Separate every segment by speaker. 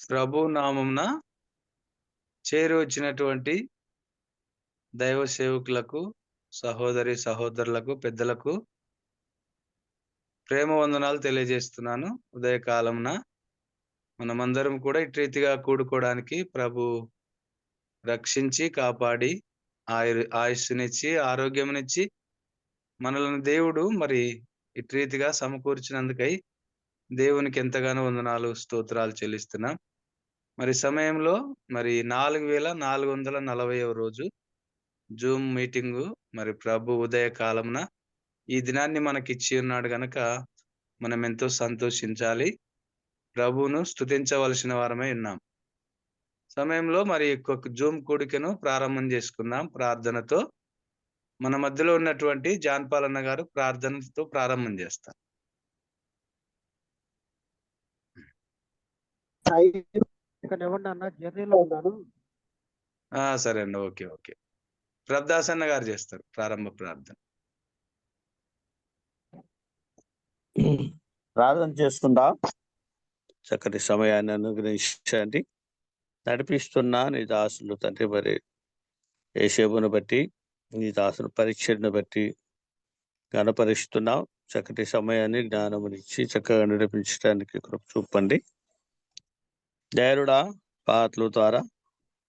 Speaker 1: ప్రభు నామమున చేరి వచ్చినటువంటి దైవ సేవకులకు, సహోదరి సహోదరులకు, పెద్దలకు ప్రేమ వందనాలు తెలియజేస్తున్నాను. ఉదయకాలమున మనమందరం కూడా ఇటు రీతిగా కూడుకోవడానికి ప్రభు రక్షించి, కాపాడి, ఆయుస్సునిచ్చి, ఆరోగ్యమునిచ్చి, మనలను దేవుడు మరి ఇటు రీతిగా సమకూర్చినందుకై దేవునికి ఎంతగానో వందనాలు, స్తోత్రాలు చెల్లిస్తున్నాం. మరి సమయంలో మరి 4440వ రోజు జూమ్ మీటింగు మరి ప్రభు ఉదయ కాలమున ఈ దినాన్ని మనకిచ్చి ఉన్నాడు గనక మనం ఎంతో సంతోషించాలి. ప్రభువును స్తుతించవలసిన వారమై ఉన్నాం. సమయంలో మరి ఒక జూమ్ కూడికను ప్రారంభం చేసుకుందాం ప్రార్థనతో. మన మధ్యలో ఉన్నటువంటి జాన్ పాల్ అన్న గారు ప్రార్థనతో ప్రారంభం చేస్తారు.
Speaker 2: ఇక్కడ ఇవ్వండి అన్న, జర్నీలో ఉన్నాను.
Speaker 1: సరే అండి. ఓకే. ప్రభదాస్ అన్న గారు చేస్తారు ప్రారంభ ప్రార్థన.
Speaker 3: ప్రార్థన చేసుకుందా చక్కటి సమయాన్ని అనుగ్రహించండి. నడిపిస్తున్న నీ దాసులు తండ్రి, మరి యేసేపును బట్టి, నీ దాసుల పరీక్షను బట్టి గణపరుస్తున్నాం. చక్కటి సమయాన్ని జ్ఞానమునిచ్చి చక్కగా నడిపించడానికి కృప చూపండి. దైరుడా, పాటల ద్వారా,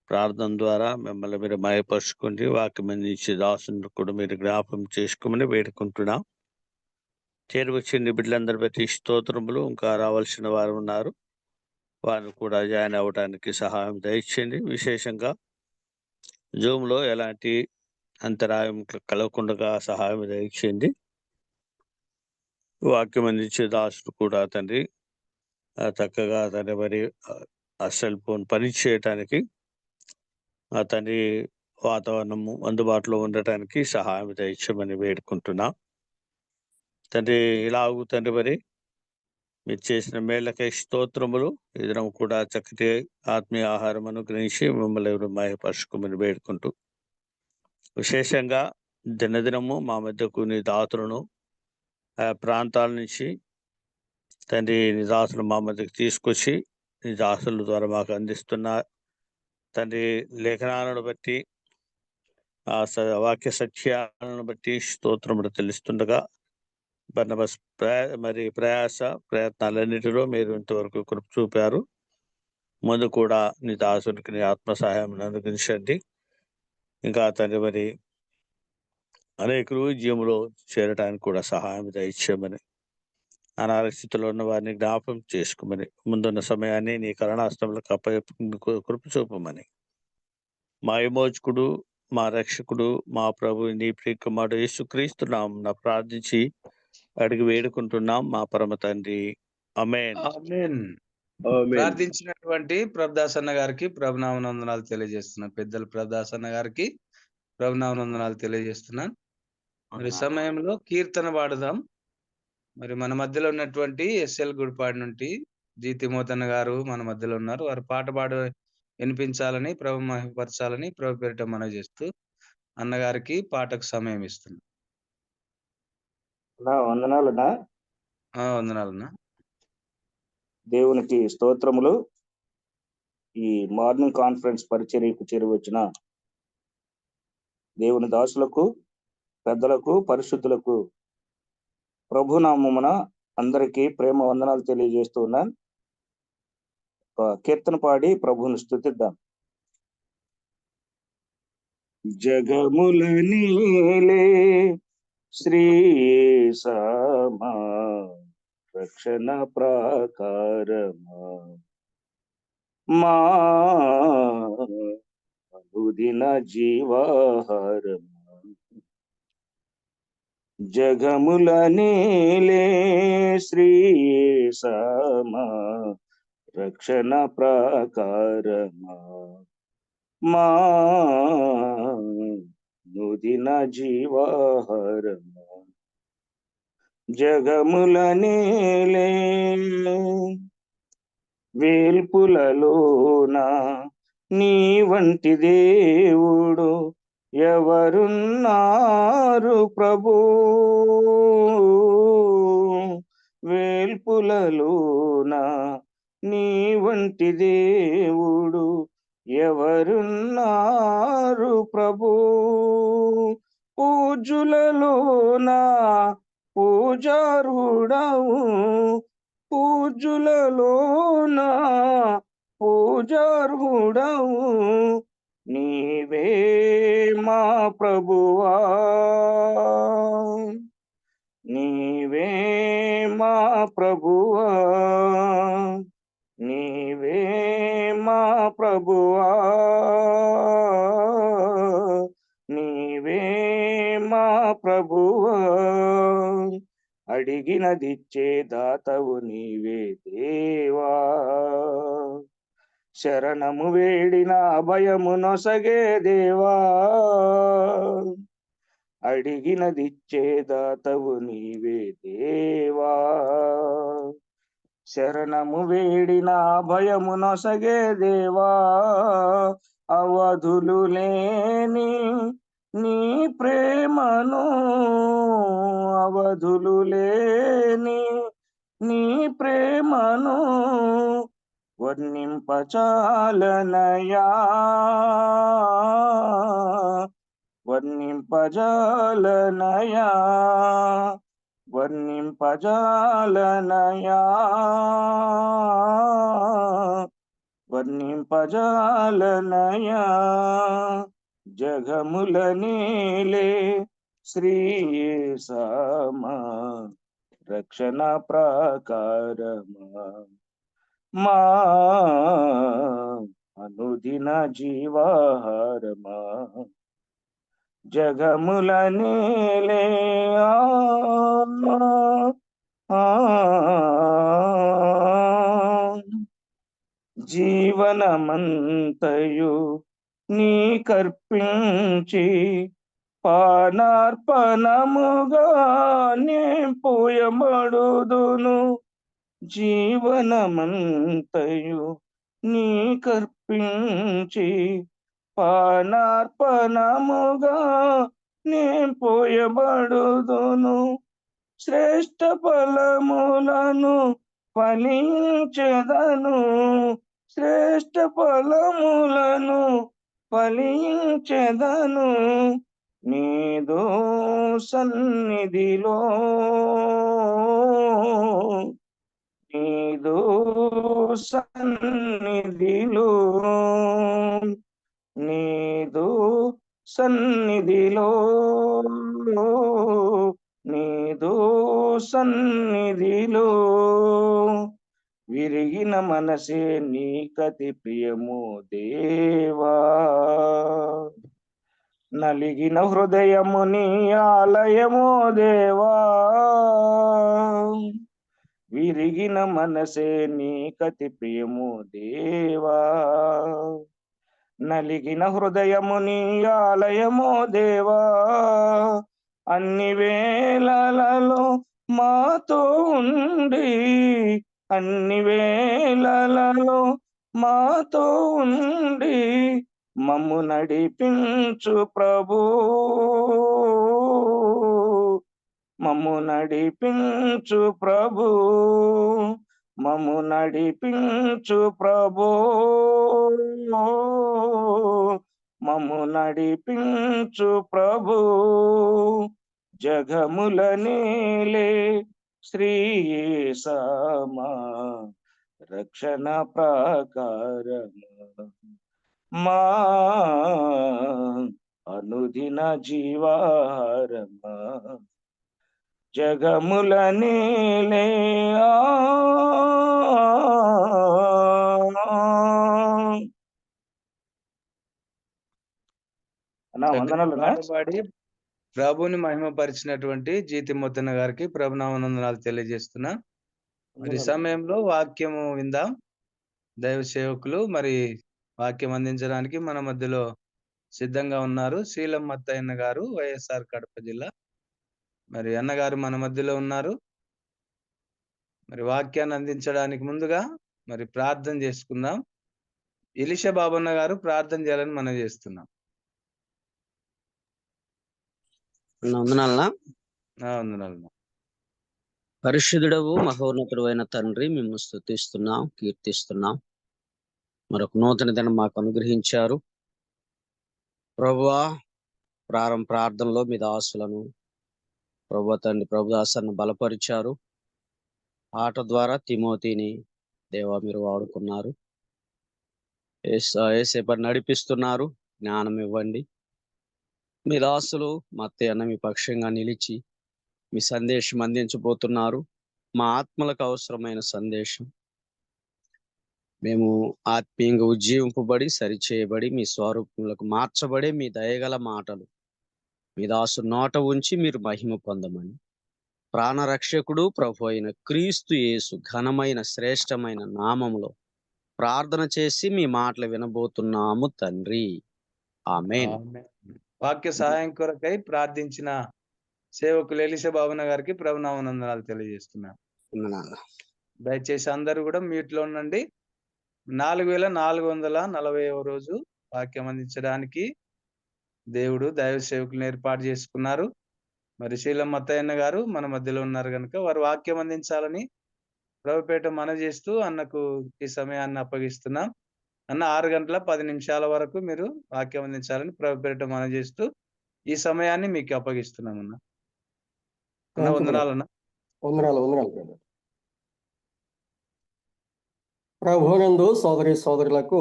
Speaker 3: ప్రార్థన ద్వారా మిమ్మల్ని మీరు మయపరుచుకోండి. వాక్యం అందించి దాసుని కూడా మీరు జ్ఞాపకం చేసుకోమని వేడుకుంటున్నాం. చేరువచ్చిన బిడ్డలందరి బట్టి స్తోత్రములు. ఇంకా రావాల్సిన వారు ఉన్నారు, వారు కూడా జాయిన్ అవ్వడానికి సహాయం దయచేయండి. విశేషంగా జూమ్లో ఎలాంటి అంతరాయం కలగకుండా సహాయం దయచేయండి. వాక్యం అందించే దాసుడు కూడా తండ్రి చక్కగా తండ్రి మరి ఆ సెల్ ఫోన్ పని చేయటానికి తండ్రి వాతావరణము అందుబాటులో ఉండటానికి సహాయం దయచేయమని వేడుకుంటున్నాం. తండ్రి ఇలాగూ తండ్రి మరి మీరు చేసిన మేళ్ళకై స్తోత్రములు. ఈ దినం కూడా చక్కటి ఆత్మీయ ఆహారం అనుగ్రహించి మిమ్మల్ని ఎవరు మహిమపరచుకోమని వేడుకుంటూ, విశేషంగా దినదినము మా మధ్యకు నీ దాతులను ఆ ప్రాంతాల నుంచి తండ్రి నీ దాసులు మా మధ్యకు తీసుకొచ్చి నీ దాసుల ద్వారా మాకు అందిస్తున్న తండ్రి లేఖనాలను బట్టి, ఆ వాక్య సత్యాలను బట్టి స్తోత్రములు తెలుస్తుండగా బర్నబాస్ ప్రయత్నాలన్నిటిలో మీరు ఇంతవరకు కృప చూపారు. ముందు కూడా నీ దాసునికి నీ ఆత్మ సహాయం అనుగ్రహించండి. ఇంకా తండ్రి మరి అనేకులు జీవంలో చేరడానికి కూడా సహాయం దయచేయమని, అనారోగ్య స్థితిలో ఉన్న వారిని జ్ఞాపకం చేసుకోమని, ముందున్న సమయాన్ని నీ కరుణాస్తంలకు కృప చూపమని, మా విమోచకుడు, మా రక్షకుడు, మా ప్రభు నీ ప్రియకుమారుడు యేసుక్రీస్తు నామమున ప్రార్థించి అడిగి వేడుకుంటున్నాం మా పరమ తండ్రి. ఆమేన్.
Speaker 1: ప్రార్థించినటువంటి ప్రభుదాస్ అన్న గారికి ప్రభునామనందనాలు తెలియజేస్తున్నాను. పెద్దలు ప్రభుదాస్ అన్న గారికి ప్రభునామనందనాలు తెలియజేస్తున్నాను. మరి సమయంలో కీర్తన పాడుదాం. మరి మన మధ్యలో ఉన్నటువంటి ఎస్ఎల్ గుడిపాడు నుండి జి తిమోతన్న గారు మన మధ్యలో ఉన్నారు. వారు పాట వినిపించాలని, ప్రభు మహిమపరచాలని ప్రభు పేరిట మనవి చేస్తూ అన్నగారికి పాటకు సమయం ఇస్తున్నాం.
Speaker 4: వందనాలన్నా.
Speaker 1: వందనాలన్నా.
Speaker 4: దేవునికి స్తోత్రములు. ఈ మార్నింగ్ కాన్ఫరెన్స్ పరిచర్యకు చేరువచ్చిన దేవుని దాసులకు, పెద్దలకు, పరిశుద్ధులకు ప్రభునామమున అందరికీ ప్రేమ వందనాలు తెలియజేస్తూ ఉన్నాను. కీర్తన పాడి ప్రభువుని స్తుతిద్దాం. జగముల నీలే శ్రీయేసమా రక్షణ ప్రాకారమా మా అనుదిన జీవాహారమా. జగముల నీలే శ్రీయేసమా రక్షణ ప్రాకారమా మా నుదిన జీవాహారమా. జగముల నేలే వేల్పులలోన నీ వంటి దేవుడు ఎవరున్నారు ప్రభు. వేల్పులలోన నీ వంటి దేవుడు ఎవరున్నారు ప్రభు? పూజులలోన పూజారుడవు, పూజులలోన పూజారుడవు, నీవే మా ప్రభువా, నీవే మా ప్రభువా, నీవే మా ప్రభువా, నీవే మా ప్రభువా. అడిగినదిచ్చే దాతవు నీవే దేవా, శరణము వేడిన అభయము నొసగే దేవా, అడిగినదిచ్చే దాతవు నీవే దేవా, శరణము వేడిన అభయము నొసగే దేవా. అవధులు లేని నీ ప్రేమను, అవధులు లేని నీ ప్రేమను వర్ణింపచాలనయా, వర్ణింపజాలనయా, వర్ణింపజాలనయా, వర్ణింపజాలనయా. జగముల నేలే శ్రీ యేసమా, రక్షణ ప్రాకారమా, మా అనుదిన జీవాహారమా, జగముల నేలే జీవనమంతయు నీ కర్పించి పానార్పణముగా నే పోయబడుదును, జీవనమంతయు నీ కర్పించి పానార్పణముగా నే పోయబడుదును. శ్రేష్ఠ ఫలములను ఫలించెదను, శ్రేష్ఠ ఫలములను ఫలించెదను, నీదో సన్నిధిలో, నీదో సన్నిధిలో, నీదో సన్నిధిలో, నీదో సన్నిధిలో. విరిగిన మనసే నీకతి ప్రియము దేవా, నలిగిన హృదయము నీ ఆలయమో దేవా, విరిగిన మనసే నీకతి ప్రియము దేవా, నలిగిన హృదయము నీ ఆలయమో దేవా. అన్ని వేళలలో మాతో ఉండి, అన్ని వేళలలో మాతో ఉండి, మమ్ము నడిపించు ప్రభు, మమ్ము నడిపించు ప్రభు, మమ్ము నడిపించు ప్రభు, మమ్ము నడిపించు ప్రభు. జగముల నేలే శ్రీ యేసమా, రక్షణ ప్రాకారమా, మా అనుదిన జీవాహారమా, జగముల నేలే అన్నా వందనాలు.
Speaker 1: పాడి ప్రభుని మహిమపరిచినటువంటి జీతి ముద్దన్న గారికి ప్రభునామనందనాలు తెలియజేస్తున్నా. మరి సమయంలో వాక్యము విందాం. దైవ సేవకులు మరి వాక్యం అందించడానికి మన మధ్యలో సిద్ధంగా ఉన్నారు. శీలం మత్తయ్యన్న గారు, వైఎస్ఆర్ కడప జిల్లా. మరి అన్నగారు మన మధ్యలో ఉన్నారు. మరి వాక్యాన్ని అందించడానికి ముందుగా మరి ప్రార్థన చేసుకుందాం. ఎలిషా బాబన్న గారు ప్రార్థన చేయాలని మనం చేస్తున్నాం.
Speaker 5: వందనాలనా?
Speaker 1: వందనాలు.
Speaker 5: పరిశుద్ధుడవు మహోన్నతుడైన తండ్రి, మేము స్తుతిస్తున్నాం, కీర్తిస్తున్నాం. మరొక నూతన దినం మాకు అనుగ్రహించారు. ప్రభువా, ప్రార్థనలో మీ దాసులను ప్రభు తండ్రి ప్రభుదాసన్ని బలపరిచారు. ఆట ద్వారా తిమోతిని దేవా మీరు వాడుకున్నారు. ఏసేపని నడిపిస్తున్నారు. జ్ఞానం ఇవ్వండి. మీ దాసులు మత్తయి అన్న మీ పక్షంగా నిలిచి మీ సందేశం అందించబోతున్నారు. మా ఆత్మలకు అవసరమైన సందేశం మేము ఆత్మీయంగా ఉజ్జీవింపబడి సరిచేయబడి మీ స్వరూపములకు మార్చబడే మీ దయగల మాటలు మీ దాసు నోట ఉంచి మీరు మహిమ పొందమని ప్రాణరక్షకుడు ప్రభు అయిన క్రీస్తు యేసు ఘనమైన శ్రేష్టమైన నామములో ప్రార్థన చేసి మీ మాటలు వినబోతున్నాము తండ్రి. ఆమేన్.
Speaker 1: వాక్య సహాయం కొరకై ప్రార్థించిన సేవకులు ఎలీషా బాబున గారికి ప్రభునామనందనాలు తెలియజేస్తున్నాను.
Speaker 5: వందనాలు.
Speaker 1: దయచేసి అందరూ కూడా మ్యూట్ లో ఉండండి. 4440వ రోజు వాక్యం అందించడానికి దేవుడు దైవ సేవకులను ఏర్పాటు చేసుకున్నారు. మరి శీలం మత్తయ్యన్న గారు మన మధ్యలో ఉన్నారు కనుక వారు వాక్యం అందించాలని ప్రభుపేట మనవి చేస్తూ అన్నకు ఈ సమయాన్ని అప్పగిస్తున్నాం. అన్న 6 గంటల 10 నిమిషాల వరకు మీరు వాక్యం అందించాలని ప్రభుపేట మనవి చేస్తూ ఈ సమయాన్ని మీకు అప్పగిస్తున్నాం అన్న. అన్న వందనాలన్న.
Speaker 2: వందనాలు బ్రదర్. ప్రభునందు సోదరి సోదరులకు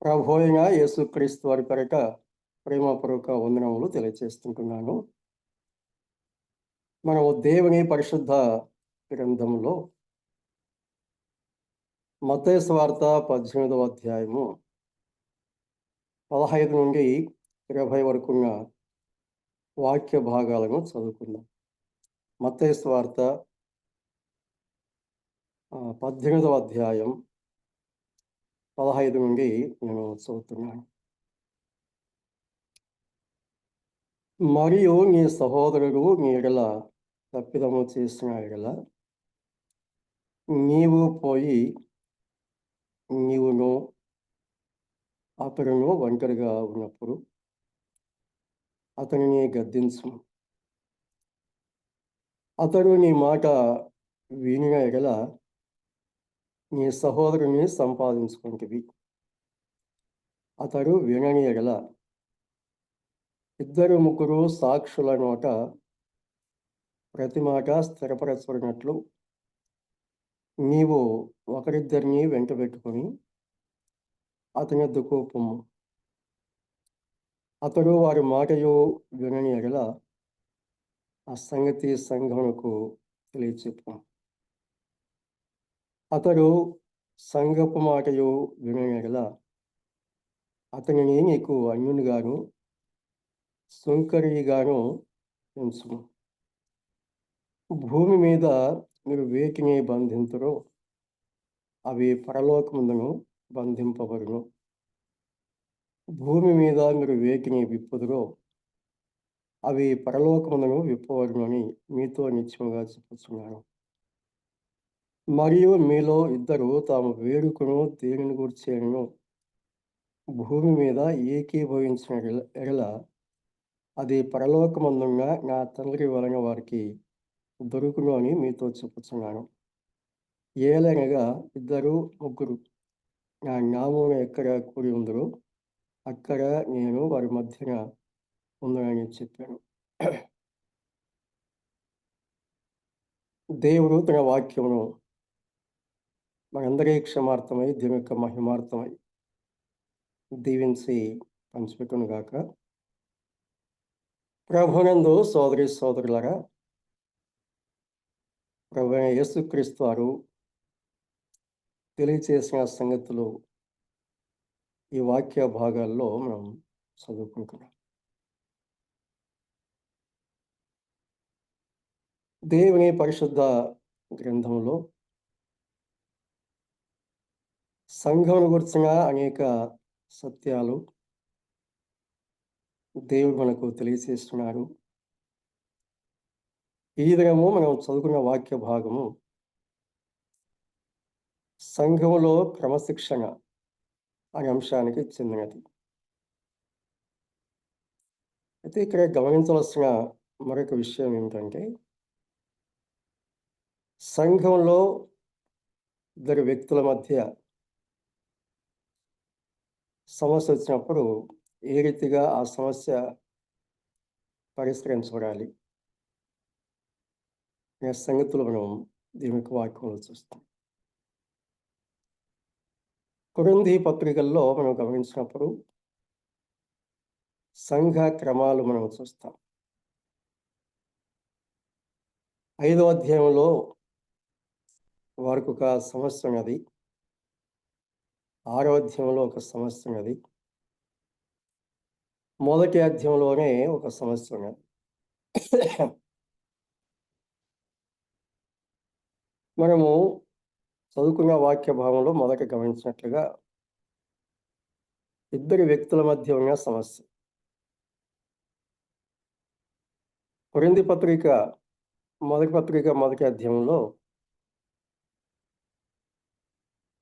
Speaker 2: ప్రభు అయిన యేసుక్రీస్తు వారి పేరిట ప్రేమపూర్వక వందనములు తెలియజేస్తుంటున్నాను. మనము దేవుని పరిశుద్ధ గ్రంథంలో మత్తయి సువార్త 18వ అధ్యాయము 15 నుండి 20 వరకున్న వాక్య భాగాలను చదువుకుందాం. మత్తయి సువార్త 18వ అధ్యాయం 15 నుండి నేను చదువుతున్నాను. మరియు నీ సహోదరుడు నీ ఎడల తప్పిదము చేసిన ఎడల నీవు పోయి నీవును అతడును ఒంటరిగా ఉన్నప్పుడు అతనిని గద్దించు. అతడు నీ మాట వినిన ఎడల నీ సహోదరుని సంపాదించుకుంటివి. అతడు వినని ఎడల 2-3 సాక్షుల నోట ప్రతి మాట స్థిరపరచబడినట్లు నీవు ఒకరిద్దరిని వెంట పెట్టుకొని అతని వద్దకు పొమ్ము. అతడు వారి మాటయు వినని ఎడల ఆ సంగతి సంఘమునకు తెలియచెప్పు. అతడు సంఘపు మాటయు వినని ఎడల అతనిని నీకు అన్యునిగాను సుంకరిగాను ఉంచుము. భూమి మీద మీరు వేటిని బంధింతురో అవి పరలోకముందును బంధింపబడును. భూమి మీద మీరు వేటిని విప్పుదురో అవి పరలోకముందును విప్పబడును అని మీతో నిత్యముగా చెప్పుచున్నాను. మరియు మీలో ఇద్దరు తాము వేడుకను దేనిని గూర్చినను భూమి మీద ఏకీభవించిన ఎడల అది పరలోకమందున్న నా తండ్రి వలన వారికి దొరుకును అని మీతో చెప్పుచున్నాను. ఏలనగా 2-3 నా నామమున ఎక్కడ కూడి ఉందరో అక్కడ నేను వారి మధ్యన ఉందని చెప్పాను. దేవుడు తన వాక్యమును మనందరి క్షమార్థమై దేవుని యొక్క మహిమార్థమై దీవించి పంచిపెట్టును గాక. ప్రభునందు సోదరి సోదరులారా, ప్రభు అయిన యేసుక్రీస్తు వారు తెలియచేసిన సంగతులు ఈ వాక్య భాగాల్లో మనం చదువుకుంటున్నాం. దేవుని పరిశుద్ధ గ్రంథంలో సంఘం గురించిన అనేక సత్యాలు దేవుడు మనకు తెలియజేస్తున్నాడు. ఈ దినము మనం చదువుకున్న వాక్య భాగము సంఘములో క్రమశిక్షణ అనే అంశానికి చెందినది. అయితే ఇక్కడ గమనించవలసిన మరొక విషయం ఏమిటంటే సంఘంలో ఇద్దరు వ్యక్తుల మధ్య సమస్య వచ్చినప్పుడు ఏ రీతిగా ఆ సమస్య పరిష్కరించబడాలి అనే సంగతులు మనం దేవుని యొక్క వాక్యంలో చూస్తాం. కొరింథీ పత్రికల్లో మనం గమనించినప్పుడు సంఘ క్రమాలు మనం చూస్తాం. 5వ అధ్యాయంలో వారికి ఒక సమస్య ఉన్నది. 6వ అధ్యాయంలో ఒక సమస్య ఉన్నది. మొదటి అధ్యాయంలోనే ఒక సమస్య ఉన్నది. మనము చదువుకున్న వాక్య భావంలో మొదట గమనించినట్లుగా ఇద్దరు వ్యక్తుల మధ్య ఉన్న సమస్య. కొరింథీ పత్రిక మొదటి అధ్యాయంలో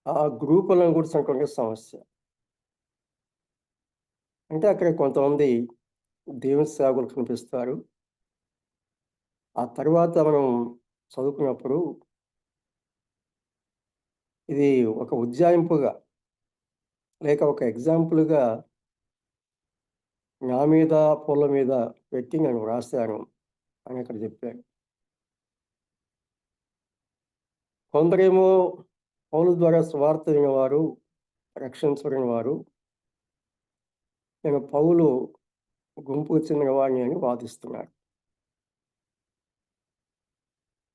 Speaker 2: ఆ గ్రూపులను గురించినటువంటి సమస్య. అంటే అక్కడ కొంతమంది దేవుని సేవకులు కనిపిస్తారు. ఆ తర్వాత మనం చదువుకున్నప్పుడు ఇది ఒక ఉజ్జాయింపుగా లేక ఒక ఎగ్జాంపుల్గా నా మీద పొల మీద పెట్టి నేను వ్రాశాను అని అక్కడ చెప్పాడు. కొందరేమో పౌలు ద్వారా సువార్త వినేవారు, రక్షించబడిన వారు, నేను పౌలు గుంపుకు చెందిన వాడిని అని వాదిస్తున్నాడు.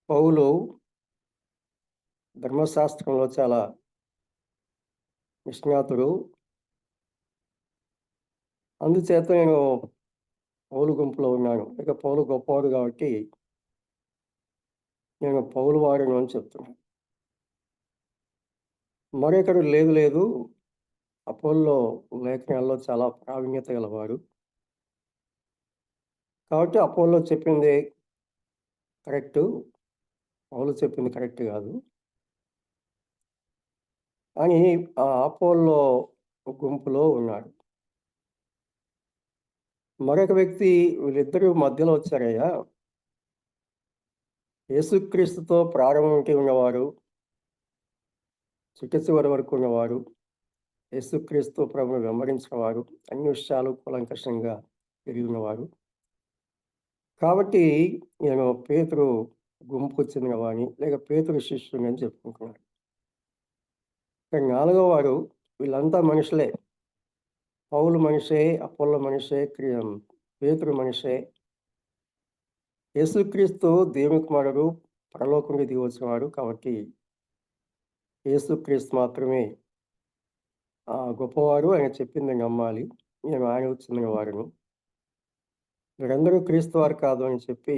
Speaker 2: పౌలు ధర్మశాస్త్రంలో చాలా నిష్ణాతుడు. అందుచేత నేను పౌలు గుంపులో ఉన్నాను. ఇక పౌలు గొప్పవాడు కాబట్టి నేను పౌలు వాడను అని చెప్తున్నాను. మరొకడు లేదు అపోల్లో లేఖనాల్లో చాలా ప్రావీణ్యత గలవాడు కాబట్టి అపోల్లో చెప్పింది కరెక్టు, పౌలు చెప్పింది కరెక్ట్ కాదు అని ఆ అపోల్లో గుంపులో ఉన్నాడు. మరొక వ్యక్తి వీళ్ళిద్దరూ మధ్యలో వచ్చారయ్యా, యేసుక్రీస్తుతో ప్రారంభంకి ఉన్నవారు, చివరి వరకు ఉన్నవారు, యేసుక్రీస్తు ప్రభువును వెంబడించిన వారు, అన్ని విషయాలు కూలంకషంగా ఎరిగి ఉన్నవారు. కాబట్టి నేను పేతురు గుంపుకు చెందిన వాడిని లేక పేతురు శిష్యుని అని చెప్పుకుంటున్నాడు. కానీ 4వ వాడు వీళ్ళంతా మనుషులే. పౌలు మనిషే, అపోల్లో మనిషే, పేతురు మనిషే. యేసుక్రీస్తు దేవుని కుమారుడు, పరలోకంకి దిగి వచ్చినవాడు. కాబట్టి యేసుక్రీస్తు మాత్రమే గొప్పవాడు, ఆయన చెప్పింది నమ్మాలి, నేను ఆయనకు చెందిన వారిని, వీరందరూ క్రీస్తు వారు కాదు అని చెప్పి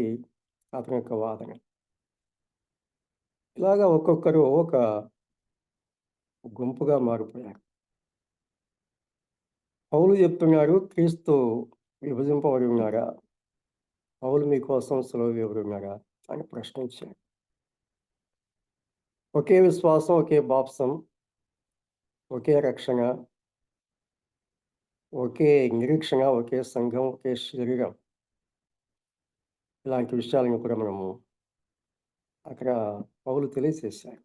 Speaker 2: అతని యొక్క వాదన. ఇలాగా ఒక్కొక్కరు ఒక గుంపుగా మారిపోయారు. పౌలు చెప్తున్నాడు, క్రీస్తు విభజింపబడి ఉన్నారా, పౌలు మీకోసం సెలవు ఇవ్వబడి ఉన్నారా అని ప్రశ్నించాడు. ఒకే విశ్వాసం, ఒకే బాప్సం, ఒకే రక్షణ, ఒకే నిరీక్షణ, ఒకే సంఘం, ఒకే శరీరం, ఇలాంటి విషయాలను కూడా మనము అక్కడ పౌలు తెలియజేశారు,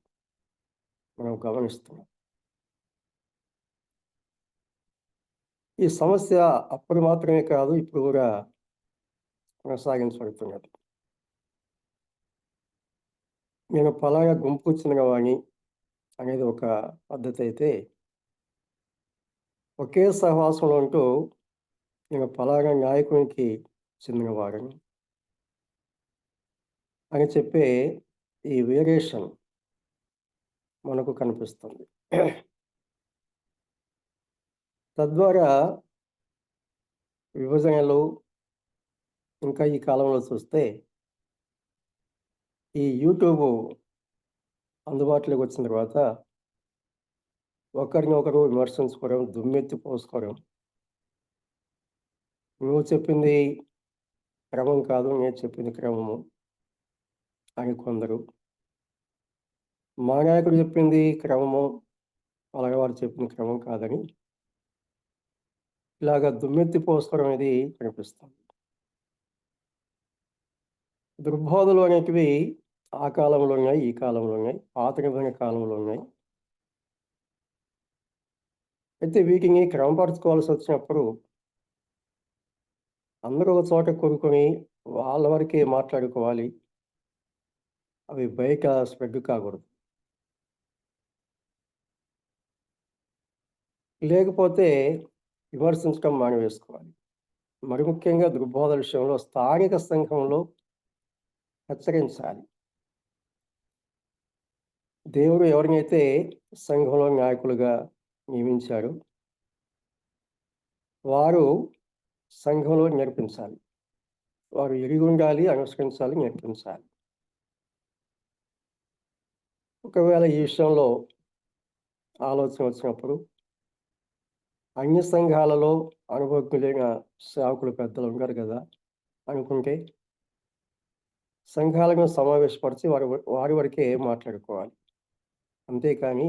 Speaker 2: మనం గమనిస్తున్నాం. ఈ సమస్య అప్పుడు మాత్రమే కాదు, ఇప్పుడు కూడా కొనసాగించబడుతున్నది. నేను పలానా గుంపుకు చెందిన వాణ్ణి అనేది ఒక పద్ధతి అయితే, ఒకే సహవాసంలో ఉంటూ నేను పలానా నాయకునికి చెందిన వాడిని అని చెప్పే ఈ వేరియేషన్ మనకు కనిపిస్తుంది. తద్వారా విభజనలు ఇంకా ఈ కాలంలో చూస్తే ఈ యూట్యూబ్ అందుబాటులోకి వచ్చిన తర్వాత ఒకరినొకరు విమర్శించుకోవడం, దుమ్మెత్తి పోసుకోవడం, నువ్వు చెప్పింది క్రమం కాదు, నేను చెప్పింది క్రమము అని కొందరు, మా నాయకుడు చెప్పింది క్రమము, అలాగే వారు చెప్పింది క్రమం కాదని ఇలాగా దుమ్మెత్తి పోసుకోవడం అనేది కనిపిస్తుంది. దుర్బోధలు అనేటివి ఆ కాలంలో ఉన్నాయి, ఈ కాలంలో ఉన్నాయి, పాత నిబంధన కాలంలో ఉన్నాయి. అయితే వీటిని క్రమపరుచుకోవాల్సి వచ్చినప్పుడు అందరూ ఒక చోట కూడుకొని వాళ్ళ వరకే మాట్లాడుకోవాలి. అవి బయట స్ప్రెడ్ కాకూడదు. లేకపోతే విమర్శించడం మానివేసుకోవాలి. మరి ముఖ్యంగా దుర్బోధ విషయంలో స్థానిక సంఘంలో హెచ్చరించాలి. దేవుడు ఎవరినైతే సంఘంలో నాయకులుగా నియమించాడో వారు సంఘంలో నేర్పించాలి. వారు ఎరిగి ఉండాలి, అనుసరించాలి, నేర్పించాలి. ఒకవేళ ఈ విషయంలో ఆలోచన వచ్చినప్పుడు అన్ని సంఘాలలో అనుభవజ్ఞులైన సేవకులు పెద్దలు ఉంటారు కదా అనుకుంటే సంఘాలను సమావేశపరిచి వారి వరకే మాట్లాడుకోవాలి. అంతేకాని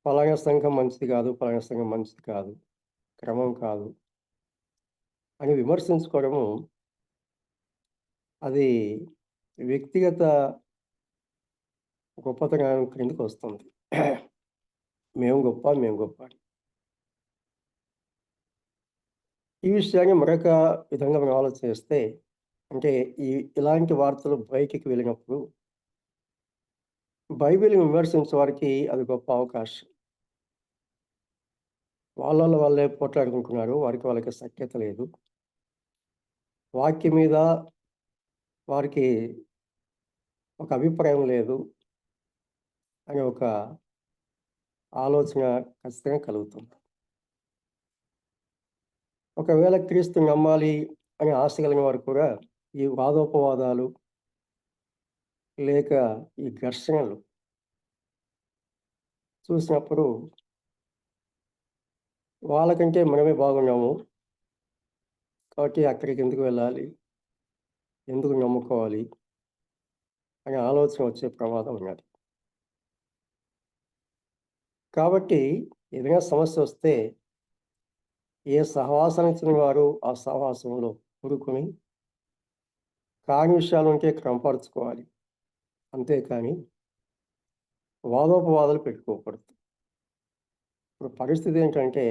Speaker 2: పలానా సంఘం మంచిది కాదు, పలానా సంఘం మంచిది కాదు, క్రమం కాదు అని విమర్శించుకోవడము అది వ్యక్తిగత గొప్పతనం క్రిందికి వస్తుంది. మేము గొప్ప అని. ఈ విషయాన్ని మరొక విధంగా మనం ఆలోచిస్తే అంటే ఇలాంటి వార్తలు బయటికి వెళ్ళినప్పుడు బైబిల్ని విమర్శించే వారికి అది గొప్ప అవకాశం. వాళ్ళే పోట్లాడుకుంటున్నారు. వాళ్ళకి సఖ్యత లేదు. వాక్యం మీద వారికి ఒక అభిప్రాయం లేదు అనే ఒక ఆలోచన ఖచ్చితంగా కలుగుతుంది. ఒకవేళ క్రీస్తు నమ్మాలి అని ఆశ కలిగిన వారు కూడా ఈ వాదోపవాదాలు లేక ఈ ఘర్షణలు చూసినప్పుడు వాళ్ళకంటే మనమే బాగున్నాము కాబట్టి అక్కడికి ఎందుకు వెళ్ళాలి, ఎందుకు నమ్ముకోవాలి అనే ఆలోచన వచ్చే ప్రమాదం ఉన్నది. కాబట్టి ఏదైనా సమస్య వస్తే ఏ సహవాసానికి చెందిన వారు ఆ సహవాసంలో కూడుకొని కాని విషయాలు ఉంటే క్రమపరుచుకోవాలి. అంతేకాని వాదోపవాదాలు పెట్టుకోకూడదు. ఇప్పుడు పరిస్థితి ఏంటంటే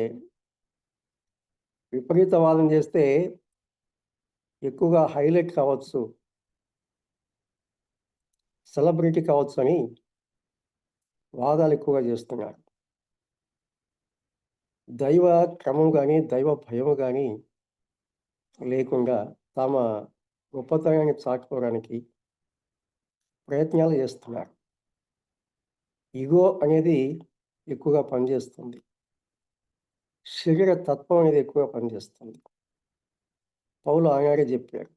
Speaker 2: విపరీత వాదం చేస్తే ఎక్కువగా హైలైట్ కావచ్చు, సెలబ్రిటీ కావచ్చు అని వాదాలు ఎక్కువగా చేస్తున్నారు. దైవ క్రమం కానీ దైవ భయం కానీ లేకుండా తమ గొప్పతనాన్ని చాటుకోవడానికి ప్రయత్నాలు చేస్తున్నారు. ఇగో అనేది ఎక్కువగా పనిచేస్తుంది. శరీర తత్వం అనేది ఎక్కువగా పనిచేస్తుంది. పౌలు ఆనాడే చెప్పారు,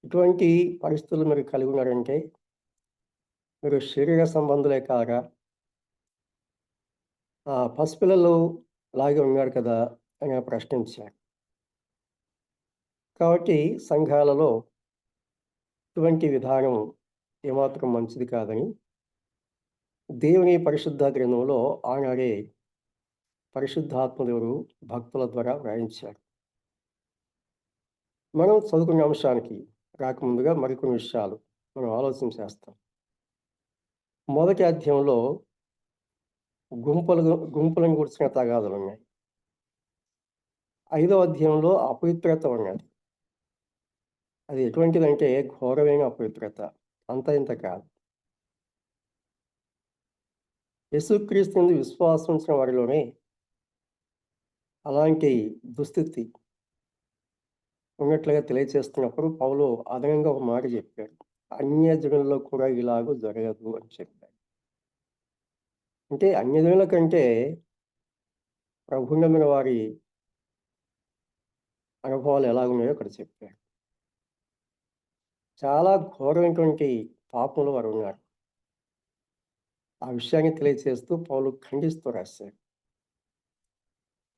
Speaker 2: ఇటువంటి పరిస్థితులు మీరు కలిగి ఉన్నారంటే మీరు శరీర సంబంధులే కాగా పసిపిల్లలు లాగే ఉన్నారు కదా అని ప్రశ్నించారు. కాబట్టి సంఘాలలో ఇటువంటి విధానం ఏమాత్రం మంచిది కాదని దేవుని పరిశుద్ధ గ్రంథంలో ఆనాడే పరిశుద్ధాత్మదేవుడు భక్తుల ద్వారా వ్రాయించారు. మనం చదువుకునే అంశానికి రాకముందుగా మరికొన్ని విషయాలు మనం ఆలోచన చేస్తాం. మొదటి అధ్యాయంలో గుంపులను గుర్చిన తగాదాలు ఉన్నాయి. 5వ అధ్యాయంలో అపవిత్రత ఉన్నది. అది ఎటువంటిదంటే ఘోరమైన అపవిత్రత, అంత ఇంత కాదు. యేసుక్రీస్తు యందు విశ్వాసం ఉంచిన వారిలోనే అలాంటి దుస్థితి ఉన్నట్లుగా తెలియచేస్తున్నప్పుడు పౌలు అదనంగా ఒక మాట చెప్పాడు, అన్యజనుల్లో కూడా ఇలాగూ జరగదు అని చెప్పాడు. అంటే అన్యజనుల కంటే ప్రభుత్వమైన వారి అనుభవాలు ఎలాగున్నాయో అక్కడ చెప్పాడు. చాలా ఘోరమైనటువంటి పాపంలో వారు ఉన్నారు. ఆ విషయాన్ని తెలియచేస్తూ పౌలు ఖండిస్తూ రాశాడు.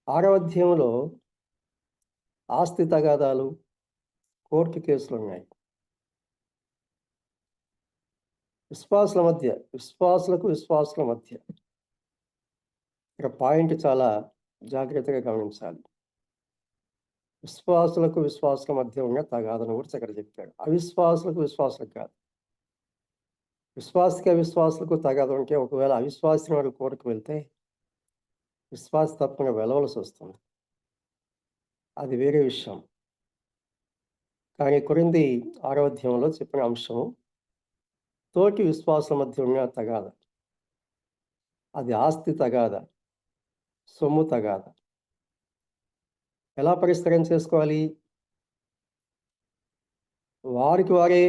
Speaker 2: 6వ అధ్యాయంలో ఆస్తి తగాదాలు, కోర్టు కేసులు ఉన్నాయి. విశ్వాసుల మధ్య ఇక్కడ పాయింట్ చాలా జాగ్రత్తగా గమనించాలి. విశ్వాసులకు విశ్వాసుల మధ్య ఉన్న తగాదను కూడా ఇక్కడ చెప్పాడు. అవిశ్వాసులకు విశ్వాసులకు కాదు. విశ్వాసులకు తగాద ఉంటే ఒకవేళ అవిశ్వాసం వాడు కోర్టుకు వెళ్తే విశ్వాస తప్పకుండా వెళ్ళవలసి వస్తుంది. అది వేరే విషయం. కానీ కొరింథీ 6వ అధ్యాయంలో చెప్పిన అంశం తోటి విశ్వాసుల మధ్య ఉన్న తగాద. అది ఆస్తి తగాద, సొమ్ము తగాద. ఎలా పరిష్కారం చేసుకోవాలి? వారికి వారే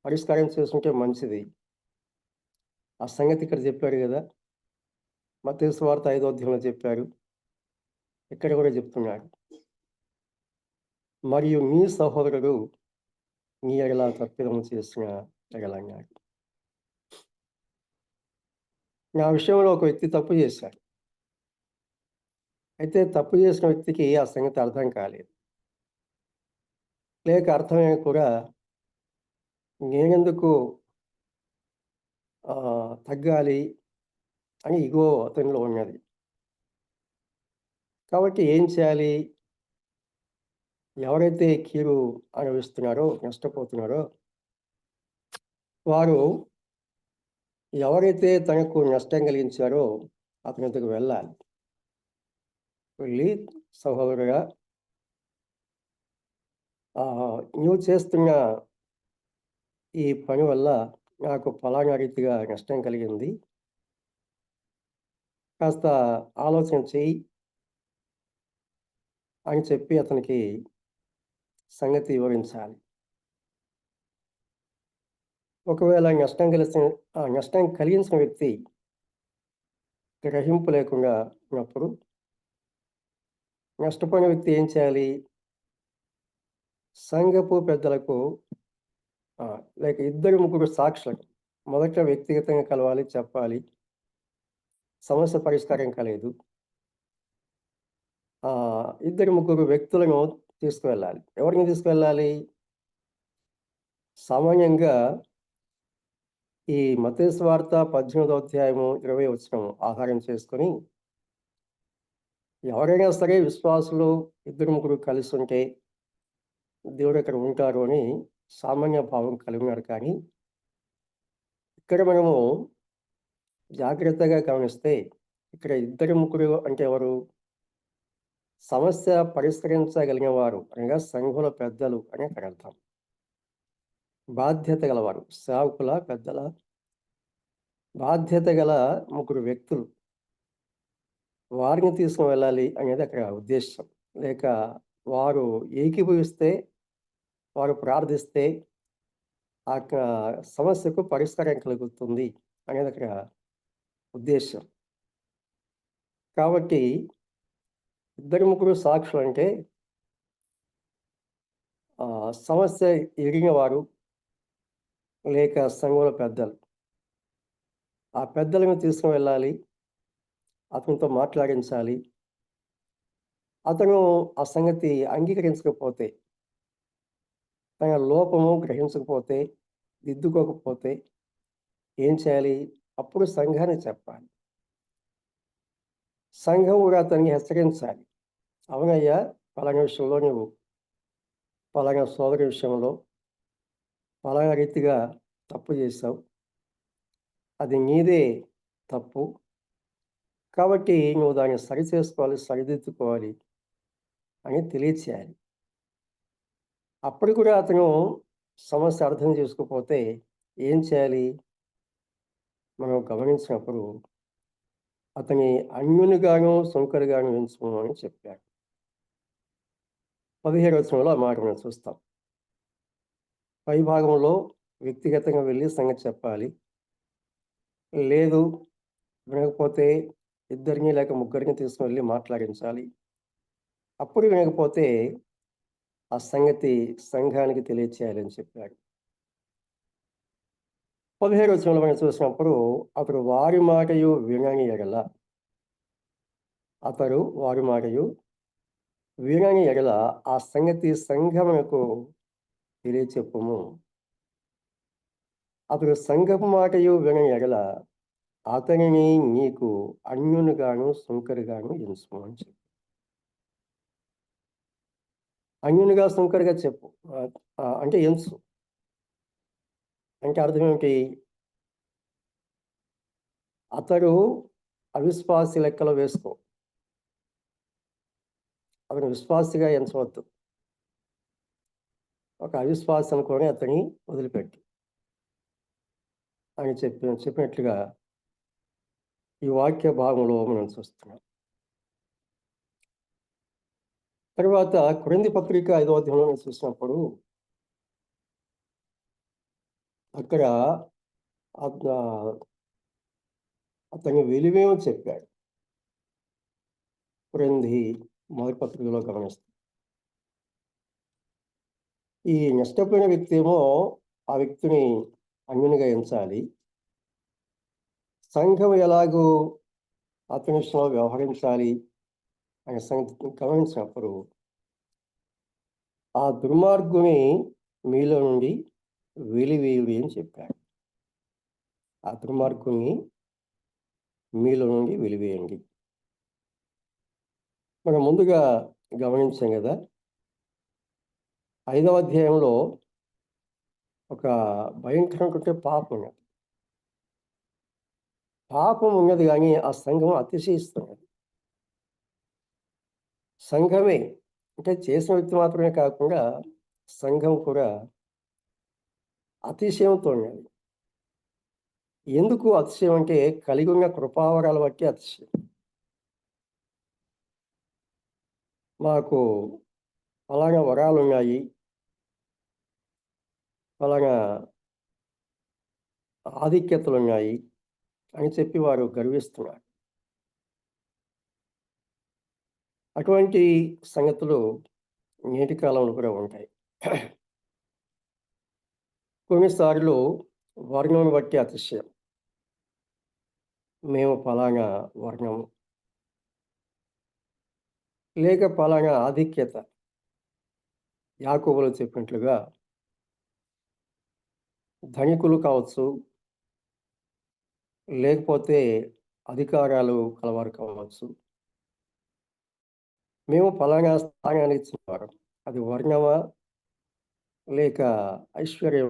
Speaker 2: పరిష్కారం చేసుకుంటే మంచిది. ఆ సంగతి ఇక్కడ చెప్పాడు కదా, మత్తయి సువార్త 5వ అధ్యాయంలో చెప్పారు, ఇక్కడ కూడా చెప్తున్నాడు. మరియు నీ సహోదరుడు నీ ఎడల తప్పిదము చేసిన ఎడలన్నాడు. నా విషయంలో ఒక వ్యక్తి తప్పు చేశాడు. అయితే తప్పు చేసిన వ్యక్తికి ఆ సంగతి అర్థం కాలేదు. లేక అర్థమైన కూడా నేనెందుకు తగ్గాలి అని ఇగో అతనిలో ఉన్నది. కాబట్టి ఏం చేయాలి? ఎవరైతే కీడు అనుభవిస్తున్నారో, నష్టపోతున్నారో వారు ఎవరైతే తనకు నష్టం కలిగించారో అతని వద్దకు వెళ్ళాలి. వెళ్ళి, సహోదరుగా నువ్వు చేస్తున్న ఈ పని వల్ల నాకు ఫలానా రీతిగా నష్టం కలిగింది, కాస్త ఆలోచన చెయ్యి అని చెప్పి అతనికి సంగతి వివరించాలి. ఒకవేళ నష్టం కలిగించిన వ్యక్తి గ్రహింపు లేకుండా ఉన్నప్పుడు నష్టపోయిన వ్యక్తి ఏం చేయాలి? సంఘపు పెద్దలకు లేక 2-3 సాక్షులకు మొదట వ్యక్తిగతంగా కలవాలి, చెప్పాలి. సమస్య పరిష్కారం కాలేదు, 2-3 వ్యక్తులను తీసుకువెళ్ళాలి. ఎవరిని తీసుకువెళ్ళాలి? సామాన్యంగా ఈ మత్తయి సువార్త 18వ అధ్యాయము 20వ వచనం ఆధారం చేసుకొని ఎవరైనా సరే విశ్వాసులు 2-3 కలిసి ఉంటే దేవుడు అక్కడ ఉంటారు అని సామాన్య భావం కలిగినారు. కానీ ఇక్కడ మనము జాగ్రత్తగా గమనిస్తే ఇక్కడ 2-3 అంటే ఎవరు? సమస్య పరిష్కరించగలిగిన వారు అనగా సంఘుల పెద్దలు అని అక్కడ అర్థం. బాధ్యత గలవారు, సేవకుల పెద్దల బాధ్యత గల 3 వ్యక్తులు, వారిని తీసుకుని వెళ్ళాలి అనేది అక్కడ ఉద్దేశం. లేక వారు ఏకీభవిస్తే, వారు ప్రార్థిస్తే ఆ సమస్యకు పరిష్కారం కలుగుతుంది అనేది అక్కడ ఉద్దేశం. కాబట్టి 2-3 సాక్షులు అంటే సమస్య ఎరిగిన వారు లేక సంఘుల పెద్దలు. ఆ పెద్దలను తీసుకుని వెళ్ళాలి, అతనితో మాట్లాడించాలి. అతను ఆ సంగతి అంగీకరించకపోతే, తన లోపము గ్రహించకపోతే, దిద్దుకోకపోతే ఏం చేయాలి? అప్పుడు సంఘాన్ని చెప్పాలి. సంఘం కూడా అతన్ని హెచ్చరించాలి. అవునయ్యా, పలానా విషయంలో నువ్వు పలానా సోదరి విషయంలో పలానా రీతిగా తప్పు చేశావు, అది నీదే తప్పు, కాబట్టి నువ్వు దాన్ని సరిచేసుకోవాలి, సరిదిద్దుకోవాలి అని తెలియచేయాలి. అప్పుడు కూడా అతను సమస్య అర్థం చేసుకోకపోతే ఏం చేయాలి? మనం గమనించినప్పుడు అతని అన్యునిగాను సుంకరుగాను ఎంచుకోమని అని చెప్పాడు. 17వ వచనంలో ఆ మాట మనం చూస్తాం. పై భాగంలో వ్యక్తిగతంగా వెళ్ళి సంగతి చెప్పాలి. లేదు వినకపోతే 2 లేక 3 తీసుకుని వెళ్ళి మాట్లాడించాలి. అప్పుడు వినకపోతే ఆ సంగతి సంఘానికి తెలియచేయాలని చెప్పాడు. 17వ వచనంలో మనం చూసినప్పుడు అతడు వారి మాటయు వినని ఎడల ఆ సంగతి సంఘమునకు తెలియచెప్పుము. అతడు సంఘపు మాటయు వినని ఎడల అతనిని నీకు అన్యునిగాను సుంకరుగాను ఎంచుకోమని చెప్పి అన్యునిగా సుంకరుగా చెప్పు. అంటే ఎంచు. అంటే అర్థం ఏమిటి? అతడు అవిశ్వాసి లెక్కలో వేసుకో. అతను విశ్వాసిగా ఎంచవద్దు. ఒక అవిశ్వాసి అనుకొని అతన్ని వదిలిపెట్టు అని చెప్పినట్లుగా ఈ వాక్య భాగంలో మనం చూస్తున్నాం. తర్వాత కొరింథీ పత్రిక 5వ అధ్యాయంలో చూసినప్పుడు అక్కడ అతని విలువేమో చెప్పాడు. కొరింథీ మొదటి పత్రికలో గమనిస్తాం. ఈ నష్టపోయిన వ్యక్తి ఏమో ఆ వ్యక్తిని అన్యునిగా ఎంచాలి. సంఘం ఎలాగూ అతని విషయంలో వ్యవహరించాలి అనే సంగతి గమనించినప్పుడు ఆ దుర్మార్గుని మీలో నుండి వెలివేయుడి అని చెప్పాడు. ఆ దుర్మార్గుని మీలో నుండి వెలివేయండి. మనం ముందుగా గమనించాం కదా, 5వ అధ్యాయంలో ఒక భయంకరమైన పాపం ఉన్నది. పాపం ఉన్నది కానీ ఆ సంఘం అతిశయిస్తున్నది. సంఘమే అంటే చేసిన వ్యక్తి మాత్రమే కాకుండా సంఘం కూడా అతిశయంతో ఉన్నది. ఎందుకు అతిశయం అంటే కలిగి ఉన్న కృపావరాలు బట్టి అతిశయం. మాకు అలాగా వరాలు ఉన్నాయి, అలాగా ఆధిక్యతలు ఉన్నాయి అని చెప్పి వారు గర్విస్తున్నారు. అటువంటి సంగతులు నేటి కాలంలో కూడా ఉంటాయి. కొన్నిసార్లు వర్ణం బట్టి అతిశయం. మేము ఫలానా వర్ణము, లేక ఫలానా ఆధిక్యత. యాకోబులో చెప్పినట్లుగా ధనికులు కావచ్చు, లేకపోతే అధికారాలు కలవారు కావచ్చు. మేము ఫలానా స్థానానికి ఇచ్చినవారు. అది వర్ణమా, లేక ఐశ్వర్యం,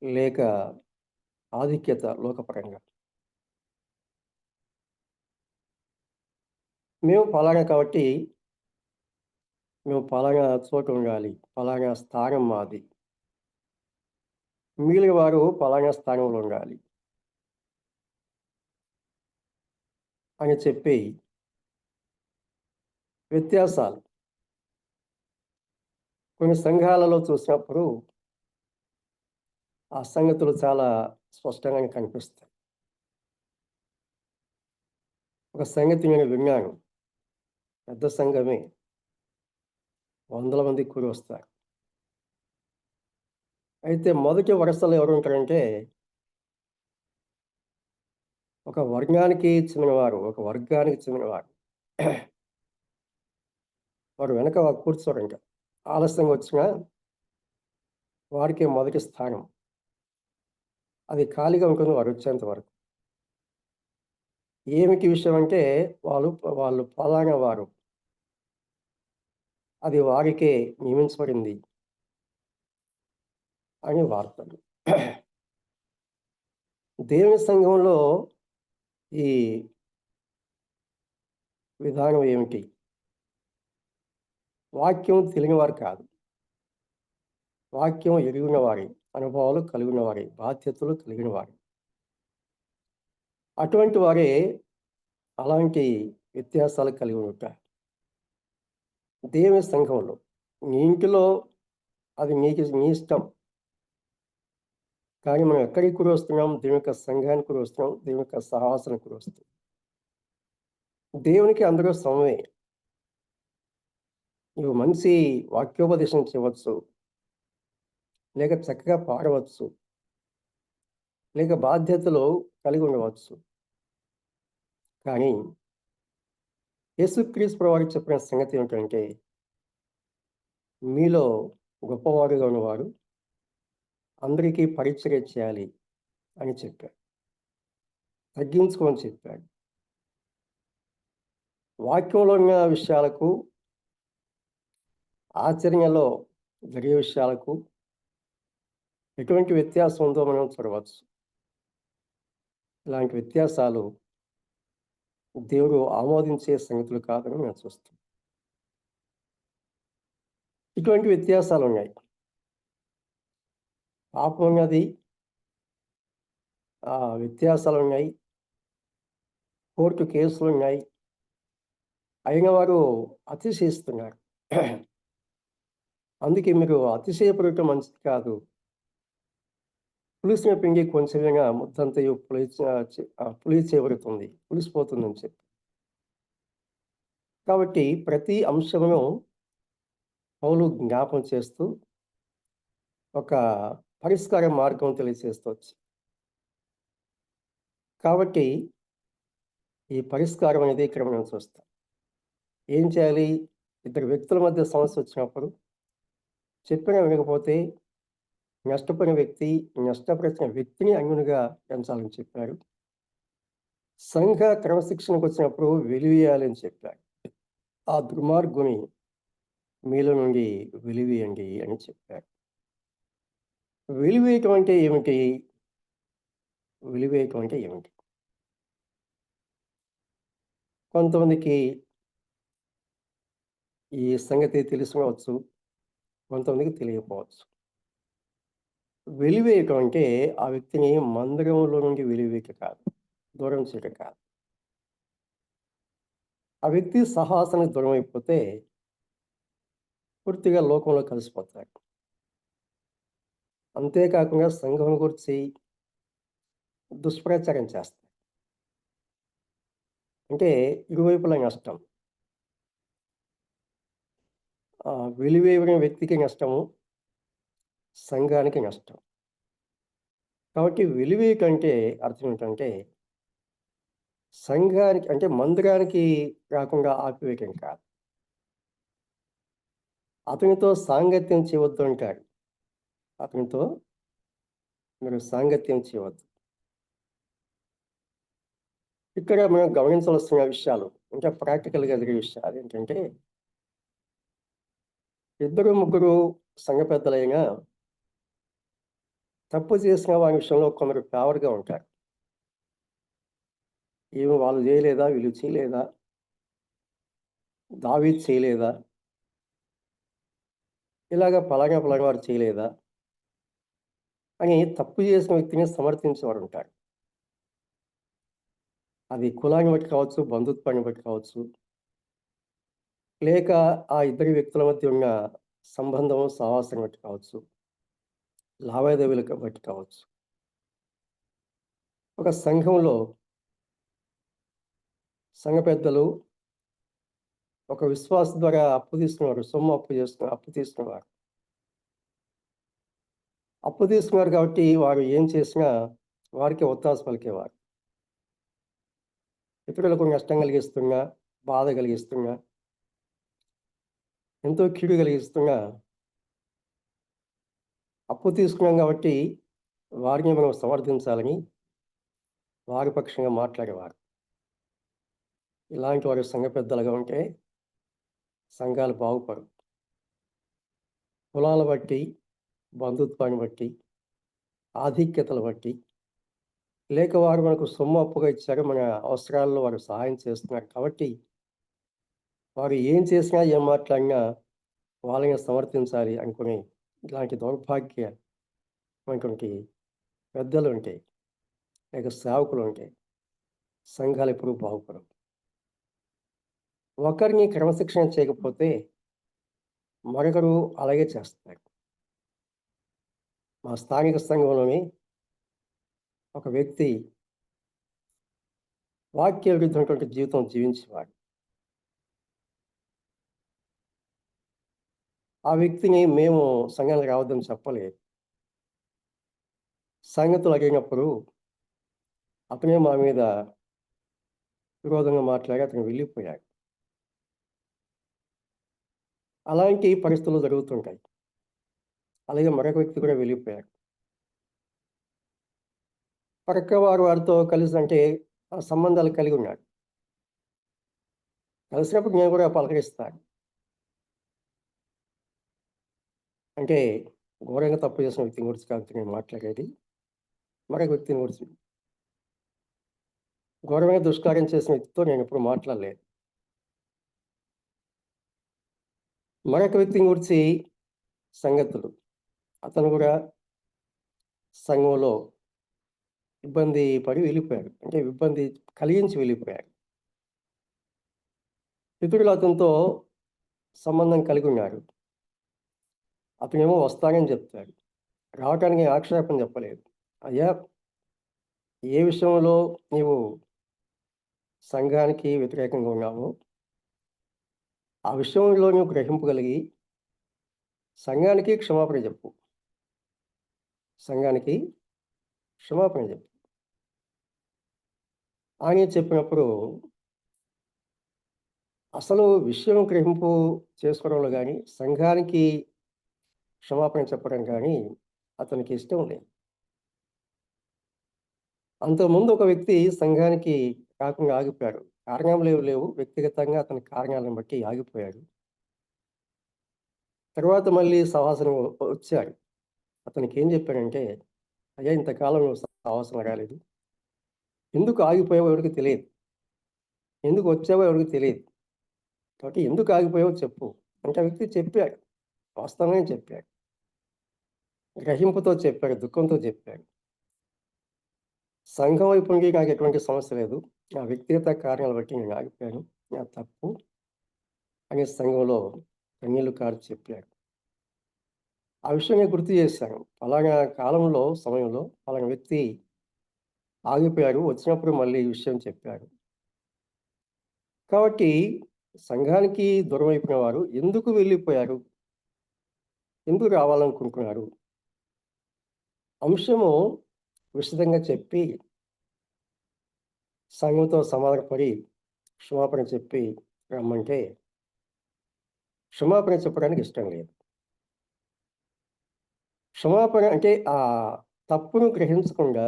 Speaker 2: లేక ఆధిక్యత లోకపరంగా. మేము ఫలానా కాబట్టి మేము ఫలానా చోట ఉండాలి, ఫలానా స్థానం మాది, మిగిలిన వారు ఫలానా స్థానంలో ఉండాలి అని చెప్పి వ్యత్యాసాలు కొన్ని సంఘాలలో చూసినప్పుడు ఆ సంగతులు చాలా స్పష్టంగా కనిపిస్తాయి. ఒక సంగతి నేను విన్నాను. పెద్ద సంఘమే, 100 మంది కూడి వస్తారు. అయితే మొదటి వరుసలో ఎవరు ఉంటారంటే ఒక వర్గానికి చెందినవారు, ఒక వర్గానికి చెందినవారు. వారు వెనక కూర్చోరు. ఇంకా ఆలస్యంగా వచ్చినా వారికి మొదటి స్థానం. అది ఖాళీగా ఉంటుంది వారు వచ్చేంత వరకు. ఏమిటి విషయం అంటే వాళ్ళు ఫలానా వారు, అది వారికే నియమించబడింది అని వార్తలు. దేవుని సంఘంలో ఈ విధానం ఏమిటి? వాక్యం తెలియని వారు కాదు, వాక్యం ఎరిగిన వారి, అనుభవాలు కలిగిన వారి, బాధ్యతలు కలిగిన వారి. అటువంటి వారే అలాంటి వ్యత్యాసాలు కలిగి ఉంటారు. దేవుని సంఘంలో నీ ఇంటిలో అది నీ ఇష్టం. కానీ మనం ఎక్కడికి కూడా వస్తున్నాం? దేవుని యొక్క సంఘానికి కూడా వస్తున్నాం, దేవుని యొక్క సహవాసానికి కూడా వస్తున్నాం. దేవునికి అందరూ సమమే. నువ్వు మంచి వాక్యోపదేశం చేయవచ్చు, లేక చక్కగా పాడవచ్చు, లేక బాధ్యతలు కలిగి ఉండవచ్చు. కానీ యేసుక్రీస్తు ప్రభువు చెప్పిన సంగతి ఏమిటంటే మీలో గొప్పవారుగా ఉన్నవారు అందరికీ పరిచర్య చేయాలి అని చెప్పాడు. తగ్గించుకోమని చెప్పాడు. వాక్యంలో ఉన్న విషయాలకు ఆచరణలో జరిగే విషయాలకు ఎటువంటి వ్యత్యాసం ఉందో మనం చూడవచ్చు. ఇలాంటి వ్యత్యాసాలు దేవుడు ఆమోదించే సంగతులు కాదని మేము చూస్తాం. ఇటువంటి వ్యత్యాసాలు ఉన్నాయి. పాపం ఉన్నది, వ్యత్యాసాలు ఉన్నాయి, కోర్టు కేసులు ఉన్నాయి. అయిన వారు అతిశయిస్తున్నారు. అందుకే మీరు అతిశయపడటం మంచిది కాదు. పులిసిన పిండి కొంచెంగా ముద్దంతయు పులిచేయబడుతుంది, పులిసిపోతుందని చెప్పి. కాబట్టి ప్రతి అంశమును పౌలు జ్ఞాపం చేస్తూ ఒక పరిష్కార మార్గం తెలియజేస్తూ వచ్చి, కాబట్టి ఈ పరిష్కారం అనేది ఇక్కడ మనం చూస్తాం. ఏం చేయాలి? ఇద్దరు వ్యక్తుల మధ్య సమస్య వచ్చినప్పుడు చెప్పిన వినకపోతే నష్టపోయిన వ్యక్తిని అన్యునిగా ఎంచాలని చెప్పారు. సంఘ క్రమశిక్షణకు వచ్చినప్పుడు వెలివేయాలని చెప్పారు. ఆ దుర్మార్గుని మీలో నుండి వెలివేయండి అని చెప్పారు. వెలివేయటం అంటే ఏమిటి? వెలివేయటం అంటే ఏమిటి? కొంతమందికి ఈ సంగతి తెలిసిపోవచ్చు, కొంతమందికి తెలియకపోవచ్చు. వెలివేయటం అంటే ఆ వ్యక్తిని మందిరంలో నుండి వెలివేయక కాదు, దూరం చేయక కాదు. ఆ వ్యక్తి సహాసానికి దూరం అయిపోతే పూర్తిగా లోకంలో కలిసిపోతాడు. అంతేకాకుండా సంఘం గురించి దుష్ప్రచారం చేస్తారు. అంటే ఇరువైపులా నష్టం. వెలివేయబడిన వ్యక్తికి నష్టము, సంఘానికి నష్టం. కాబట్టి వెలివేయకంటే అర్థం ఏంటంటే సంఘానికి అంటే మందిరానికి రాకుండా ఆపివేయటం కాదు. అతనితో సాంగత్యం చేయవద్దు అంటాడు. అతనితో మీరు సాంగత్యం చేయవద్దు. ఇక్కడ మనం గమనించవలసిన విషయాలు ఇంకా ప్రాక్టికల్గా జరిగే విషయాలు ఏంటంటే, ఇద్దరు ముగ్గురు సంఘ పెద్దలైనా తప్పు చేసిన వారి విషయంలో కొందరు ఫేవర్గా ఉంటారు. ఏమి వాళ్ళు చేయలేదా, వీళ్ళు చేయలేదా, దావీదు చేయలేదా, ఇలాగ పలానా వారు చేయలేదా అని తప్పు చేసిన వ్యక్తిని సమర్థించేవారు ఉంటారు. అది కులాన్ని బట్టి కావచ్చు, బంధుత్వాన్ని బట్టి కావచ్చు, లేక ఆ ఇద్దరి వ్యక్తుల మధ్య ఉన్న సంబంధం సహవాసం బట్టి కావచ్చు, లావాదేవీలకు బట్టి కావచ్చు. ఒక సంఘంలో సంఘ పెద్దలు ఒక విశ్వాస ద్వారా అప్పు తీసుకున్నవారు. అప్పు తీసుకున్నారు కాబట్టి వారు ఏం చేసినా వారికి ఒత్తాసు పలికేవారు. ఇతరులకు నష్టం కలిగిస్తున్నా, బాధ కలిగిస్తున్నా, ఎంతో కీడు కలిగిస్తున్నా అప్పు తీసుకున్నాం కాబట్టి వారిని మనం సమర్థించాలని వారి పక్షంగా మాట్లాడేవారు. ఇలాంటి వారు సంఘ పెద్దలుగా ఉంటే సంఘాలు బాగుపడవు. కులాల బట్టి, బంధుత్వాన్ని బట్టి, ఆధిక్యతలు బట్టి, లేక వారు మనకు సొమ్ము అప్పుగా ఇచ్చారు, మన అవసరాల్లో వారు సహాయం చేస్తున్నారు కాబట్టి వారు ఏం చేసినా ఏం మాట్లాడినా వాళ్ళని సమర్థించాలి అనుకుని ఇలాంటి దౌర్భాగ్య మనకి పెద్దలు ఉంటాయి, లేక సేవకులు ఉంటాయి. సంఘాలు ఎప్పుడూ బాగుపడవు. ఒకరిని క్రమశిక్షణ చేయకపోతే మరొకరు అలాగే చేస్తారు. మా స్థానిక సంఘంలోని ఒక వ్యక్తి వాక్య విరుద్ధమైనటువంటి జీవితం జీవించేవాడు. ఆ వ్యక్తిని మేము సంఘానికి రావద్దని చెప్పలేదు. సంగతులు అడిగినప్పుడు అతనే మా మీద విరోధంగా మాట్లాడి అతను వెళ్ళిపోయాడు. అలాంటి పరిస్థితులు జరుగుతుంటాయి. అలాగే మరొక వ్యక్తి కూడా వెళ్ళిపోయాడు. పక్క వారితో కలిసి అంటే సంబంధాలు కలిగి ఉన్నాడు. కలిసినప్పుడు నేను కూడా పలకరిస్తాను. అంటే ఘోరంగా తప్పు చేసిన వ్యక్తిని గురించి కాదు నేను మాట్లాడేది. మరొక వ్యక్తిని గురించి. ఘోరమైన దుష్కార్యం చేసిన వ్యక్తితో నేనెప్పుడు మాట్లాడలేదు. మరొక వ్యక్తిని గురించి సంగతులు. అతను కూడా సంఘంలో ఇబ్బంది పడి వెళ్ళిపోయాడు. అంటే ఇబ్బంది కలిగించి వెళ్ళిపోయాడు. ఇతరులు అతనితో సంబంధం కలిగి ఉన్నారు. అతనేమో వస్తానని చెప్తాడు. రావటానికి ఆక్షేపణ చెప్పలేదు. అయ్యా, ఏ విషయంలో నీవు సంఘానికి వ్యతిరేకంగా ఉన్నావో ఆ విషయంలో నువ్వు గ్రహింపగలిగి సంఘానికి క్షమాపణ చెప్పు. సంఘానికి క్షమాపణ చెప్పు అని చెప్పినప్పుడు అసలు విషయం గ్రహింపు చేసుకోవడంలో కానీ సంఘానికి క్షమాపణ చెప్పడం కానీ అతనికి ఇష్టం లేదు. అంతకుముందు ఒక వ్యక్తి సంఘానికి కాకుండా ఆగిపోయాడు. కారణాలు లేవు. వ్యక్తిగతంగా అతని కారణాలను బట్టి ఆగిపోయాడు. తర్వాత మళ్ళీ సహవాసనం వచ్చాడు. అతనికి ఏం చెప్పాడంటే, అయ్యా, ఇంతకాలం నువ్వు సహవాసన రాలేదు. ఎందుకు ఆగిపోయావో ఎవరికి తెలియదు. ఎందుకు వచ్చావో ఎవరికి తెలియదు. కాబట్టి ఎందుకు ఆగిపోయావో చెప్పు అంటే ఆ వ్యక్తి చెప్పాడు. వాస్తవంగా చెప్పాడు. గ్రహింపుతో చెప్పాడు. దుఃఖంతో చెప్పాడు. సంఘం వైపు నుండి నాకు ఎటువంటి సమస్య లేదు. నా వ్యక్తిగత కారణాలు బట్టి నేను ఆగిపోయాను. నా తప్పు అని సంఘంలో కన్నీళ్లు కార్చి చెప్పాడు. ఆ విషయం నేను గుర్తు చేశాను. అలాగా కాలంలో సమయంలో అలాంటి వ్యక్తి ఆగిపోయాడు. వచ్చినప్పుడు మళ్ళీ ఈ విషయం చెప్పాడు. కాబట్టి సంఘానికి దూరం అయిపోయిన వారు ఎందుకు వెళ్ళిపోయారు, ఎందుకు రావాలనుకుంటున్నారు అంశము విశదంగా చెప్పి సంఘంతో సమాధానపడి క్షమాపణ చెప్పి రమ్మంటే క్షమాపణ చెప్పడానికి ఇష్టం లేదు. క్షమాపణ అంటే ఆ తప్పును గ్రహించకుండా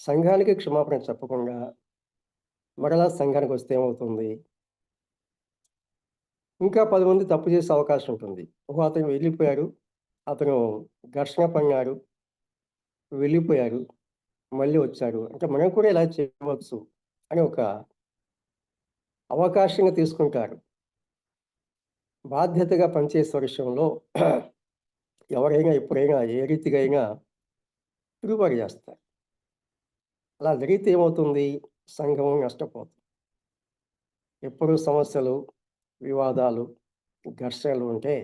Speaker 2: సంఘానికి క్షమాపణ చెప్పకుండా మరలా సంఘానికి వస్తే ఏమవుతుంది? ఇంకా 10 మంది తప్పు చేసే అవకాశం ఉంటుంది. అతను వెళ్ళిపోయారు, అతను ఘర్షణ పడినాడు, వెళ్ళిపోయారు, మళ్ళీ వచ్చాడు అంటే మనం కూడా ఇలా చేయవచ్చు అని ఒక అవకాశంగా తీసుకుంటారు. బాధ్యతగా పనిచేసే విషయంలో ఎవరైనా ఎప్పుడైనా ఏ రీతిగా అయినా తిరుగుబాటు చేస్తారు. అలా జరిగితే ఏమవుతుంది? సంఘం నష్టపోతుంది. ఎప్పుడు సమస్యలు, వివాదాలు, ఘర్షణలు ఉంటే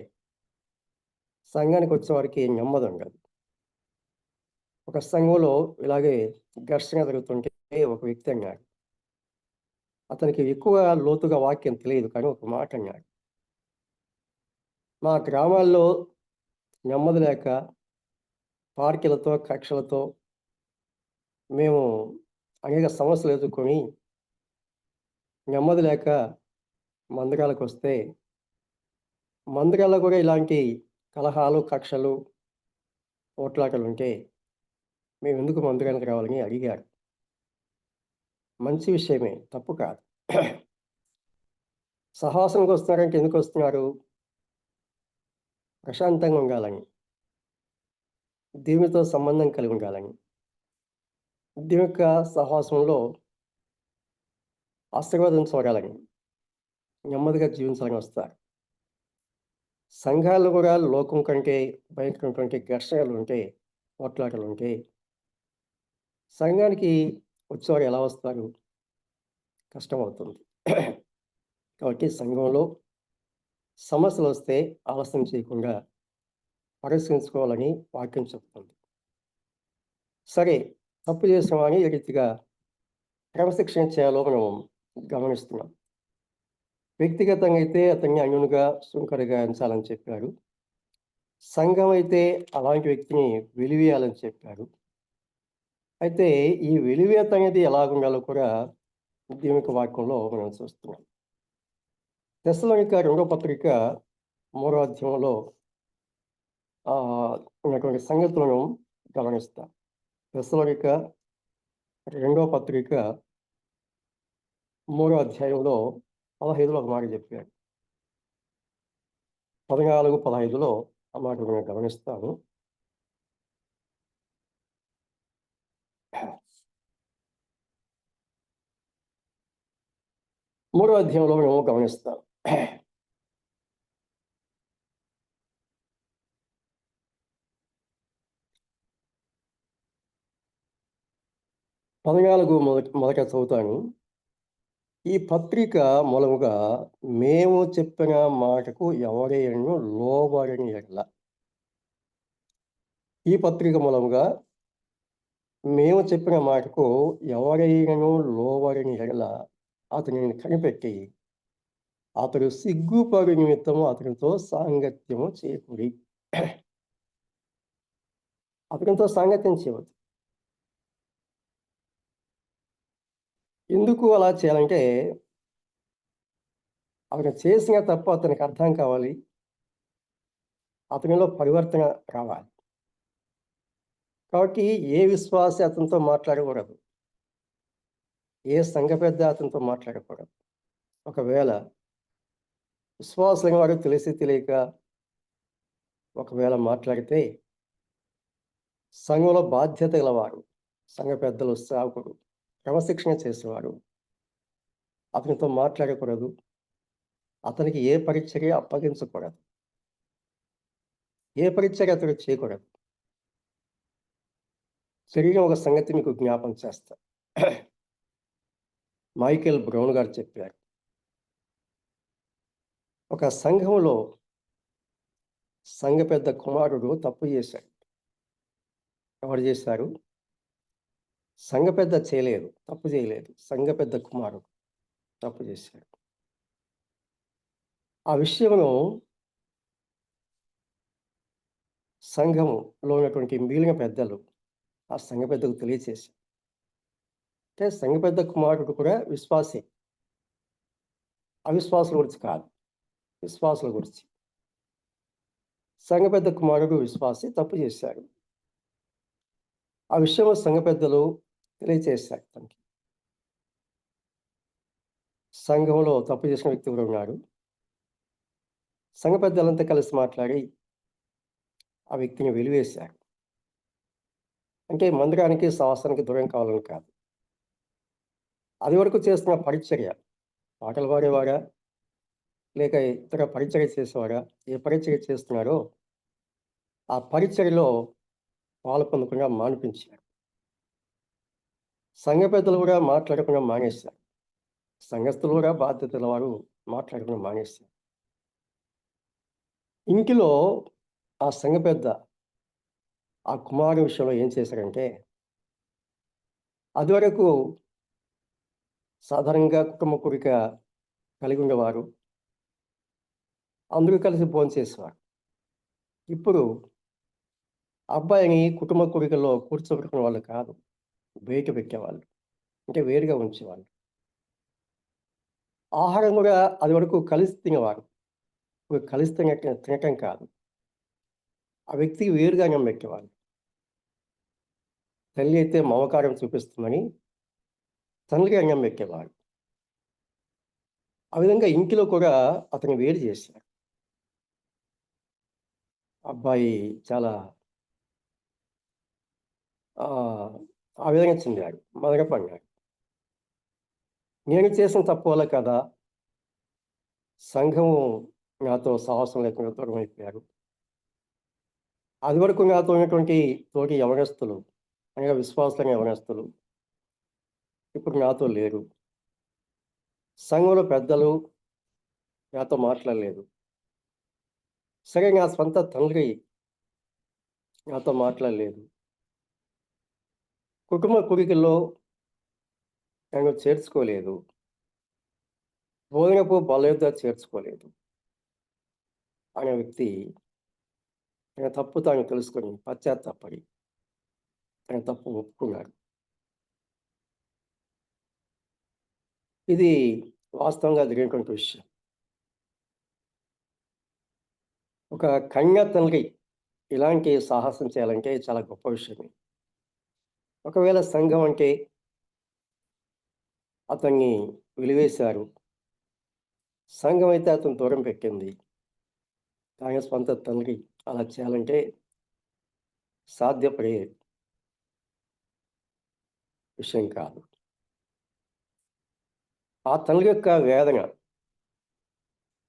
Speaker 2: సంఘానికి వచ్చేవారికి నెమ్మది ఉండదు. ఒక సంఘంలో ఇలాగే ఘర్షణ జరుగుతుంటే ఒక వ్యక్తి అన్నాడు. అతనికి ఎక్కువ లోతుగా వాక్యం తెలియదు, కానీ ఒక మాట అన్నాడు. మా గ్రామాల్లో నెమ్మది లేక పార్టీలతో కక్షలతో మేము అనేక సమస్యలు ఎదుర్కొని నెమ్మది లేక మందిరాలకు వస్తే మందిరాల్లో కూడా ఇలాంటి కలహాలు, కక్షలు, పోట్లాటలు ఉంటే మేము ఎందుకు మందిరానికి రావాలని అడిగాడు. మంచి విషయమే, తప్పు కాదు. సహవాసంకి వస్తున్నారంటే ఎందుకు వస్తున్నారు? ప్రశాంతంగా ఉండాలని, దేవునితో సంబంధం కలిగి ఉండాలని, దేవుని యొక్క సహవాసంలో ఆశీర్వాదం చూడాలని, నెమ్మదిగా జీవించాలని వస్తారు. సంఘాలు కూడా లోకం కంటే భయంకరమైనటువంటి ఘర్షణలు ఉంటే, పోట్లాటలు ఉంటే సంఘానికి వచ్చేవారు ఎలా వస్తారు? కష్టం అవుతుంది. కాబట్టి సంఘంలో సమస్యలు వస్తే ఆలస్యం చేయకుండా పరిశీలించుకోవాలని వాక్యం చెప్తుంది. సరే, తప్పు చేసిన వాడిని ఏ రీతిగా క్రమశిక్షణ చేయాలో మనం గమనిస్తున్నాం. వ్యక్తిగతంగా అయితే అతన్ని అన్యునిగా, సుంకరగా ఎంచాలని చెప్పారు. సంఘం అయితే అలాంటి వ్యక్తిని వెలివేయాలని చెప్పారు. అయితే ఈ వెలివేత అనేది ఎలాగుండాలో కూడా దేవుని యొక్క వాక్యంలో మనం చూస్తున్నాం. తెస్సలోనిక 2వ పత్రిక 3వ అధ్యాయంలో ఉన్నటువంటి సంగతులను గమనిస్తాం. తెస్సలోనిక 2వ పత్రిక 3వ అధ్యాయంలో 15లో ఒక మాట చెప్పాడు. 14, 15లో ఆ మాట నేను గమనిస్తాను. మూడో అధ్యాయంలో మేము గమనిస్తాం. 14 మొదట చదువుతాను. ఈ పత్రిక మూలముగా మేము చెప్పిన మాటకు ఎవరైనను లోబడని ఎడల, ఈ పత్రిక మూలముగా మేము చెప్పిన మాటకు ఎవరైనను లోబడని ఎడల అతనిని కనిపెట్టి అతడు సిగ్గుపడు నిమిత్తము అతనితో సాంగత్యము చేయకుడి. అతనితో సాంగత్యం చేయవద్దు. ఎందుకు అలా చేయాలంటే, అతను చేసిన తప్పు అతనికి అర్థం కావాలి, అతనిలో పరివర్తన రావాలి. కాబట్టి ఏ విశ్వాసి అతనితో మాట్లాడకూడదు, ఏ సంఘ పెద్ద అతనితో మాట్లాడకూడదు. ఒకవేళ విశ్వాసులైన వారు తెలిసి తెలియక ఒకవేళ మాట్లాడితే, సంఘంలో బాధ్యత గలవారు, సంఘ పెద్దలు, సేవకుడు, క్రమశిక్షణ చేసేవారు అతనితో మాట్లాడకూడదు, అతనికి ఏ పరిచర్య అప్పగించకూడదు, ఏ పరిచర్య అతడు చేయకూడదు. జరిగిన ఒక సంగతి మీకు జ్ఞాపం చేస్తా. మైకేల్ బ్రౌన్ గారు చెప్పారు, ఒక సంఘంలో సంఘ పెద్ద కుమారుడు తప్పు చేశాడు. ఎవరు చేశారు? సంఘ పెద్ద చేయలేదు, తప్పు చేయలేదు. సంఘ పెద్ద కుమారుడు తప్పు చేశాడు. ఆ విషయమును సంఘములో ఉన్నటువంటి మిగిలిన పెద్దలు ఆ సంఘ పెద్దకు తెలియచేశారు. అంటే సంఘ పెద్ద కుమారుడు కూడా విశ్వాసే, అవిశ్వాసుల గురించి కాదు, విశ్వాసుల గురించి. సంఘ పెద్ద కుమారుడు విశ్వాసి తప్పు చేశాడు. ఆ విషయం సంఘ పెద్దలు తెలియచేశారు తనకి. సంఘంలో తప్పు చేసిన వ్యక్తి కూడా ఉన్నాడు. సంఘ పెద్దలంతా కలిసి మాట్లాడి ఆ వ్యక్తిని వెలివేశారు. అంటే మందిరానికి, సహవాసానికి దూరం కావాలని కాదు, అది వరకు చేస్తున్న పరిచర్య, పాటలు పాడేవాడా లేక ఇతర పరిచర్య చేసేవాడా, ఏ పరిచర్య చేస్తున్నారో ఆ పరిచర్యలో పాలు పొందకుండా మానిపించారు. సంఘ పెద్దలు కూడా మాట్లాడకుండా మానేశారు. సంఘస్థులు కూడా బాధ్యతల వారు మాట్లాడకుండా మానేశారు. ఇంటిలో ఆ సంఘ పెద్ద ఆ కుమారుని విషయంలో ఏం చేశారంటే, అది వరకు సాధారణంగా కుటుంబ కోరిక కలిగి ఉండేవారు, అందరూ కలిసి భోంచేసేవారు. ఇప్పుడు అబ్బాయిని కుటుంబ కోరికల్లో కూర్చోబెట్టుకునే వాళ్ళు కాదు, బయట పెట్టేవాళ్ళు, అంటే వేరుగా ఉంచేవాళ్ళు. ఆహారం కూడా అది వరకు కలిసి తినేవారు, ఇప్పుడు కలిసి తినటం కాదు, ఆ వ్యక్తికి వేరుగా అన్నం పెట్టేవాళ్ళు. తల్లి అయితే మమకారం చూపిస్తుందని తండ్రికి అన్నం పెట్టేవారు. ఆ విధంగా ఇంటిలో కూడా అతను వేరు చేశారు. అబ్బాయి చాలా ఆ విధంగా చెందాడు, మదనపడ్డాడు. నేను చేసిన తప్పు వల్ల కదా సంఘము నాతో సాహసం లేకుండా దూరం అయిపోయారు. అది వరకు నాతో ఉన్నటువంటి తోటి యవనస్తులు, అనగా విశ్వాసమైన యవనస్తులు ఇప్పుడు నాతో లేరు. సంఘంలో పెద్దలు నాతో మాట్లాడలేదు. సరే, నా స్వంత తండ్రి నాతో మాట్లాడలేదు. కుటుంబ కోరికల్లో నన్ను చేర్చుకోలేదు, భోజనపు బలయుద్ధ చేర్చుకోలేదు అనే వ్యక్తి తన తప్పు తాను తెలుసుకొని పశ్చాత్తాపడి తన తప్పు ఒప్పుకున్నాడు. ఇది వాస్తవంగా జరిగినటువంటి విషయం. ఒక కన్య తండ్రి ఇలాంటి సాహసం చేయాలంటే చాలా గొప్ప విషయమే. ఒకవేళ సంఘం అంటే అతన్ని వెలివేశారు, సంఘం అయితే అతను దూరం పెట్టింది, ఆయన స్వంత తండ్రి అలా చేయాలంటే సాధ్యపడే విషయం కాదు. ఆ తండ్రి యొక్క వేదన,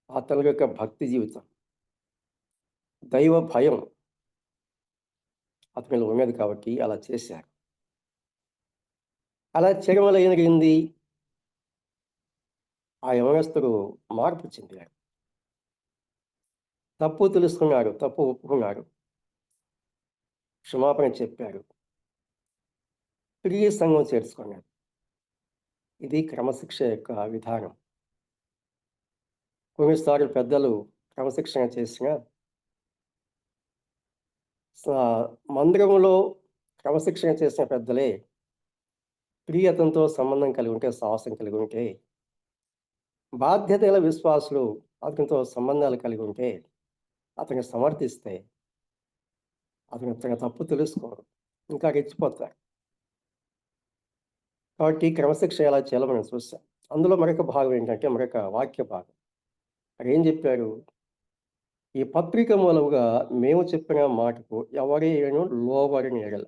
Speaker 2: ఆ తండ్రి యొక్క భక్తి జీవితం, దైవ భయం అతనిలో ఉన్నది కాబట్టి అలా చేశారు. అలా చేయడం వల్ల ఏం జరిగింది? ఆ యవనస్తుడు మార్పు చెందాడు. తప్పు తెలుసుకున్నాడు, తప్పు ఒప్పుకున్నాడు, క్షమాపణ చెప్పాడు, తిరిగి సంఘం చేర్చుకున్నాడు. ఇది క్రమశిక్ష యొక్క విధానం. కొన్నిసార్లు పెద్దలు క్రమశిక్షణ చేసిన మందిరంలో క్రమశిక్షణ చేసిన పెద్దలే తిరిగి అతనితో సంబంధం కలిగి ఉంటే, సాహసం కలిగి ఉంటే, బాధ్యత గల విశ్వాసులు అతనితో సంబంధాలు కలిగి ఉంటే, అతన్ని సమర్థిస్తే అతను తన తప్పు తెలుసుకోరు, ఇంకా రెచ్చిపోతారు. కాబట్టి క్రమశిక్షణ ఎలా చేయాలో మనం చూస్తాం. అందులో మరొక భాగం ఏంటంటే, మరొక వాక్య భాగం. అక్కడ ఏం చెప్పారు? ఈ పత్రిక మూలముగా మేము చెప్పిన మాటకు ఎవరైనా లోబడిన ఎడల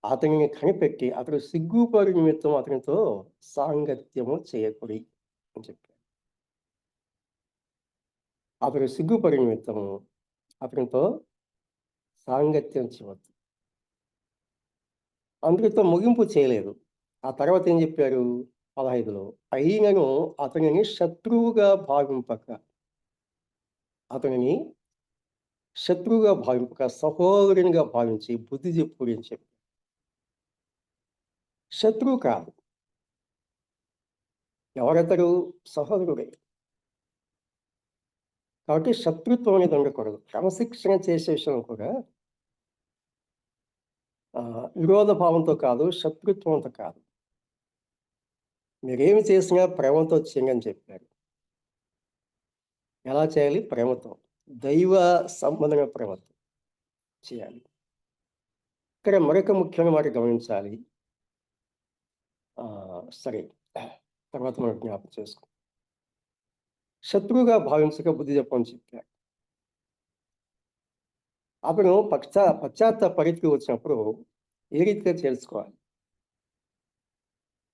Speaker 2: అతనిని కనిపెట్టి అతడు సిగ్గుపడి నిమిత్తం అతనితో సాంగత్యము చేయకుడి అని చెప్పారు. అతడు సిగ్గుపడి నిమిత్తము అతనితో సాంగత్యం చేయవద్దు. అందుకతో ముగింపు చేయలేదు. ఆ తర్వాత ఏం చెప్పారు? 15లో అయినను అతనిని శత్రువుగా భావింపక, అతనిని శత్రువుగా భావింపక సహోదరునిగా భావించి బుద్ధి చెప్పుడు అని చెప్పి. శత్రువు కాదు, ఎవరెతడు? సహోదరుడే. కాబట్టి శత్రుత్వం అనేది ఉండకూడదు. క్రమశిక్షణ చేసే విషయం కూడా విరోధ భావంతో కాదు, శత్రుత్వంతో కాదు. మీరేమి చేసినా ప్రేమతో చేయండి అని చెప్పారు. ఎలా చేయాలి? ప్రేమతో, దైవ సంబంధమైన ప్రేమతో చేయాలి. ఇక్కడ మరొక ముఖ్యమైన మాట గమనించాలి. సరే, తర్వాత మనం జ్ఞాపకం చేసుకో. శత్రువుగా భావించక బుద్ధి చెప్పమని చెప్పారు. అతను పశ్చాత్తాప పరిస్థితి వచ్చినప్పుడు ఏ రీతిగా చేర్చుకోవాలి?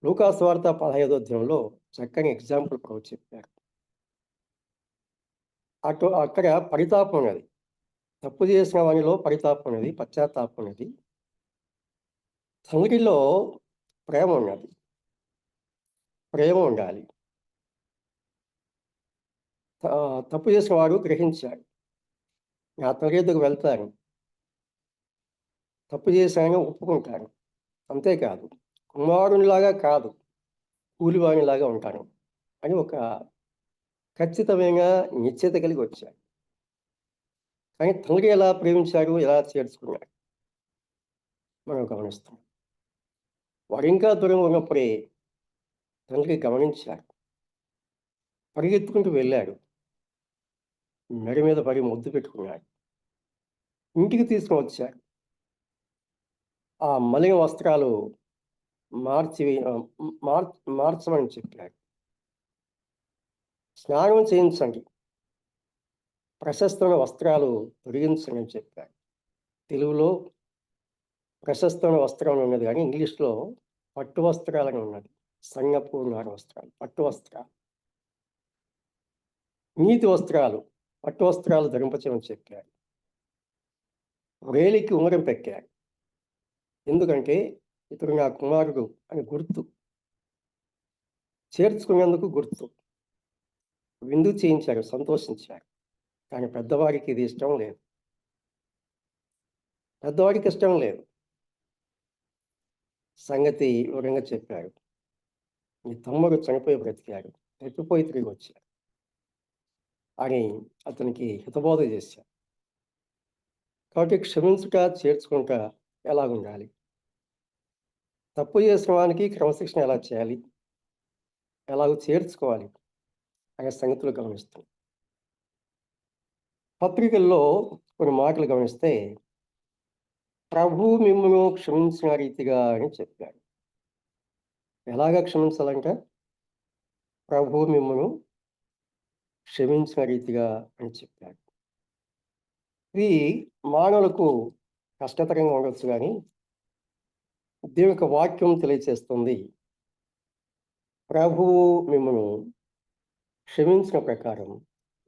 Speaker 2: లూకాసు వార్త 15వ అధ్యాయంలో చక్కని ఎగ్జాంపుల్ ప్రభు చెప్పారు. అక్కడ పరితాపం ఉన్నది, తప్పు చేసిన వానిలో పరితాపం ఉన్నది, పశ్చాత్తాపం ఉన్నది. తండ్రిలో ప్రేమ ఉన్నది, ప్రేమ ఉండాలి. తప్పు చేసిన వాడు గ్రహించాడు, నా తండ్రి దగ్గరకు వెళ్తారు, తప్పు చేశాను ఒప్పుకుంటాను. అంతేకాదు, కుమారునిలాగా కాదు, కూలివాణిలాగా ఉంటాను అని ఒక ఖచ్చితమైన నిశ్చయిత కలిగి వచ్చాడు. కానీ తండ్రి ఎలా ప్రేమించాడు, ఎలా చేర్చుకున్నాడు మనం గమనిస్తాం. వాడు ఇంకా దూరం ఉన్నప్పుడే తండ్రి గమనించాడు, పరిగెత్తుకుంటూ వెళ్ళాడు, మెడ మీద పడి ముద్దు పెట్టుకున్నాడు, ఇంటికి తీసుకుని వచ్చాడు. ఆ మలిన వస్త్రాలు మార్చమని చెప్పాడు. స్నానం చేయించండి, ప్రశస్తమైన వస్త్రాలు తొలగించండి అని చెప్పాడు. తెలుగులో ప్రశస్తమైన వస్త్రం ఉన్నది, కానీ ఇంగ్లీష్లో పట్టు వస్త్రాలని ఉన్నది. సంగపు నార వస్త్రాలు, పట్టు వస్త్రాలు, నీతి వస్త్రాలు, పట్టు వస్త్రాలు ధరింపచేయమని చెప్పాడు. వేలికి ఉంగరం పెట్టాడు. ఎందుకంటే ఇతడు నా కుమారుడు అని గుర్తు, చేర్చుకునేందుకు గుర్తు. విందు చేయించాడు, సంతోషించాడు. కానీ పెద్దవాడికి ఇది ఇష్టం లేదు, పెద్దవాడికి ఇష్టం లేదు. సంగతి వివరంగా చెప్పాడు. నీ తమ్ముడు చనిపోయి బ్రతికాడు, తప్పిపోయి తిరిగి వచ్చాడు అని అతనికి హితబోధ చేశాడు. కాబట్టి క్షమించుట, చేర్చుకుంటా ఎలా ఉండాలి, తప్పు చేసిన వానికి క్రమశిక్షణ ఎలా చేయాలి, ఎలాగో చేర్చుకోవాలి అనే సంగతులు గమనిస్తాం. పత్రికల్లో కొన్ని మాటలు గమనిస్తే ప్రభు మిమ్మల్ని క్షమించిన రీతిగా అని చెప్పాడు. ఎలాగా క్షమించాలంట? ప్రభు మిమ్మల్ని క్షమించిన రీతిగా అని చెప్పాడు. ఇది మానవులకు కష్టతరంగా ఉండొచ్చు కానీ దేవుని యొక్క వాక్యం తెలియచేస్తుంది. ప్రభువు మిమ్మల్ని క్షమించిన ప్రకారం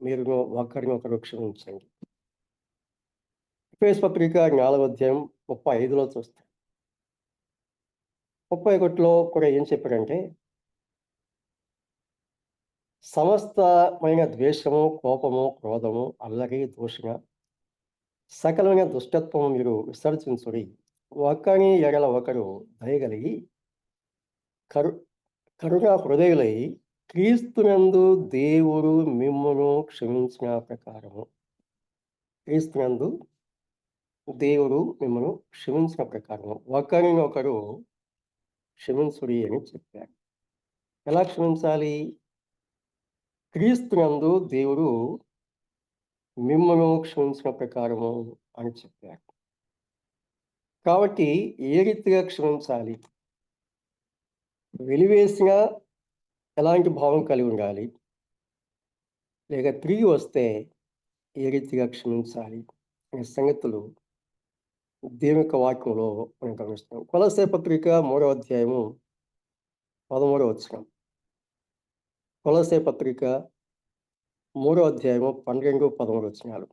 Speaker 2: మీరు ఒకరినొకరు క్షమించండి. ఎఫెసు పత్రిక 4వ అధ్యాయం 35లో చూస్తాం. 31లో కూడా ఏం చెప్పారంటే, సమస్తమైన ద్వేషము, కోపము, క్రోధము, అల్లరి, దూషణ, సకలమైన దుష్టత్వము మీరు విసర్జించుడి. ఒకని ఎడల ఒకరు దయగలిగి కరుణ హృదయులై క్రీస్తునందు దేవుడు మిమ్మును క్షమించిన ప్రకారము. క్రీస్తునందు దేవుడు మిమ్మల్ని క్షమించిన ప్రకారము ఒకరినొకరు క్షమించుడి అని చెప్పారు. ఎలా క్షమించాలి? క్రీస్తునందు దేవుడు మిమ్మల్ని క్షమించిన ప్రకారము అని చెప్పారు. కాబట్టి ఏ రీతిగా క్షమించాలి? వెలివేసిన ఎలాంటి భావం కలిగి ఉండాలి? లేక తిరిగి వస్తే ఏ రీతిగా క్షమించాలి అనే సంగతులు దేవుని యొక్క వాక్యంలో మనం గమనిస్తాం. కొలస్సే పత్రిక 3వ అధ్యాయము 13వ వచనం. కొలస్సే పత్రిక 3వ అధ్యాయము 12, 13 వచనాలు.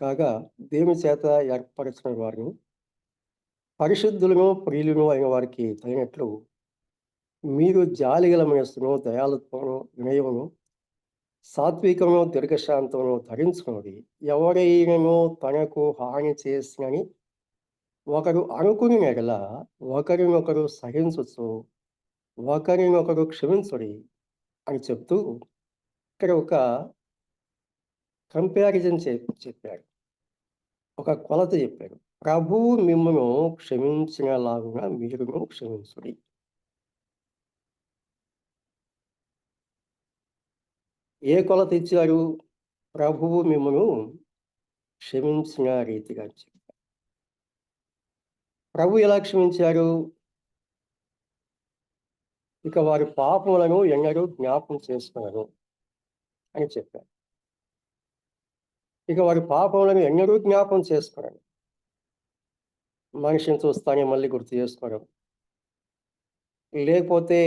Speaker 2: కాగా దేవుని చేత ఏర్పరచిన వారిని పరిశుద్ధులను ప్రియులను అయిన వారికి తగినట్లు మీరు జాలిగల మనస్సును, దయాళుత్వమును, వినయమును, సాత్వికమును, దీర్ఘశాంతమును ధరించుకున్నది. ఎవరైనను తనకు హాని చేసినని ఒకరు అనుకుని ఎడల ఒకరినొకరు సహించుచు ఒకరినొకరు క్షమించుడి అని చెప్తూ ఇక్కడ ఒక కంపారిజన్ చెప్పాడు. ఒక కొలత చెప్పాడు. ప్రభువు మిమ్మును క్షమించినలాగున మీరును క్షమించుడి. ఏ కొలత ఇచ్చారు? ప్రభువు మిమ్మును క్షమించిన రీతిగా చెప్పారు. ప్రభు ఎలా క్షమించారు? ఇక వారి పాపములను ఎన్నడూ జ్ఞాపకం చేసుకున్నారు అని చెప్పారు. ఇక వారి పాపములను ఎన్నడూ జ్ఞాపకం చేసుకున్నారు. మనిషిని చూస్తానే మళ్ళీ గుర్తు చేసుకోవడం, లేకపోతే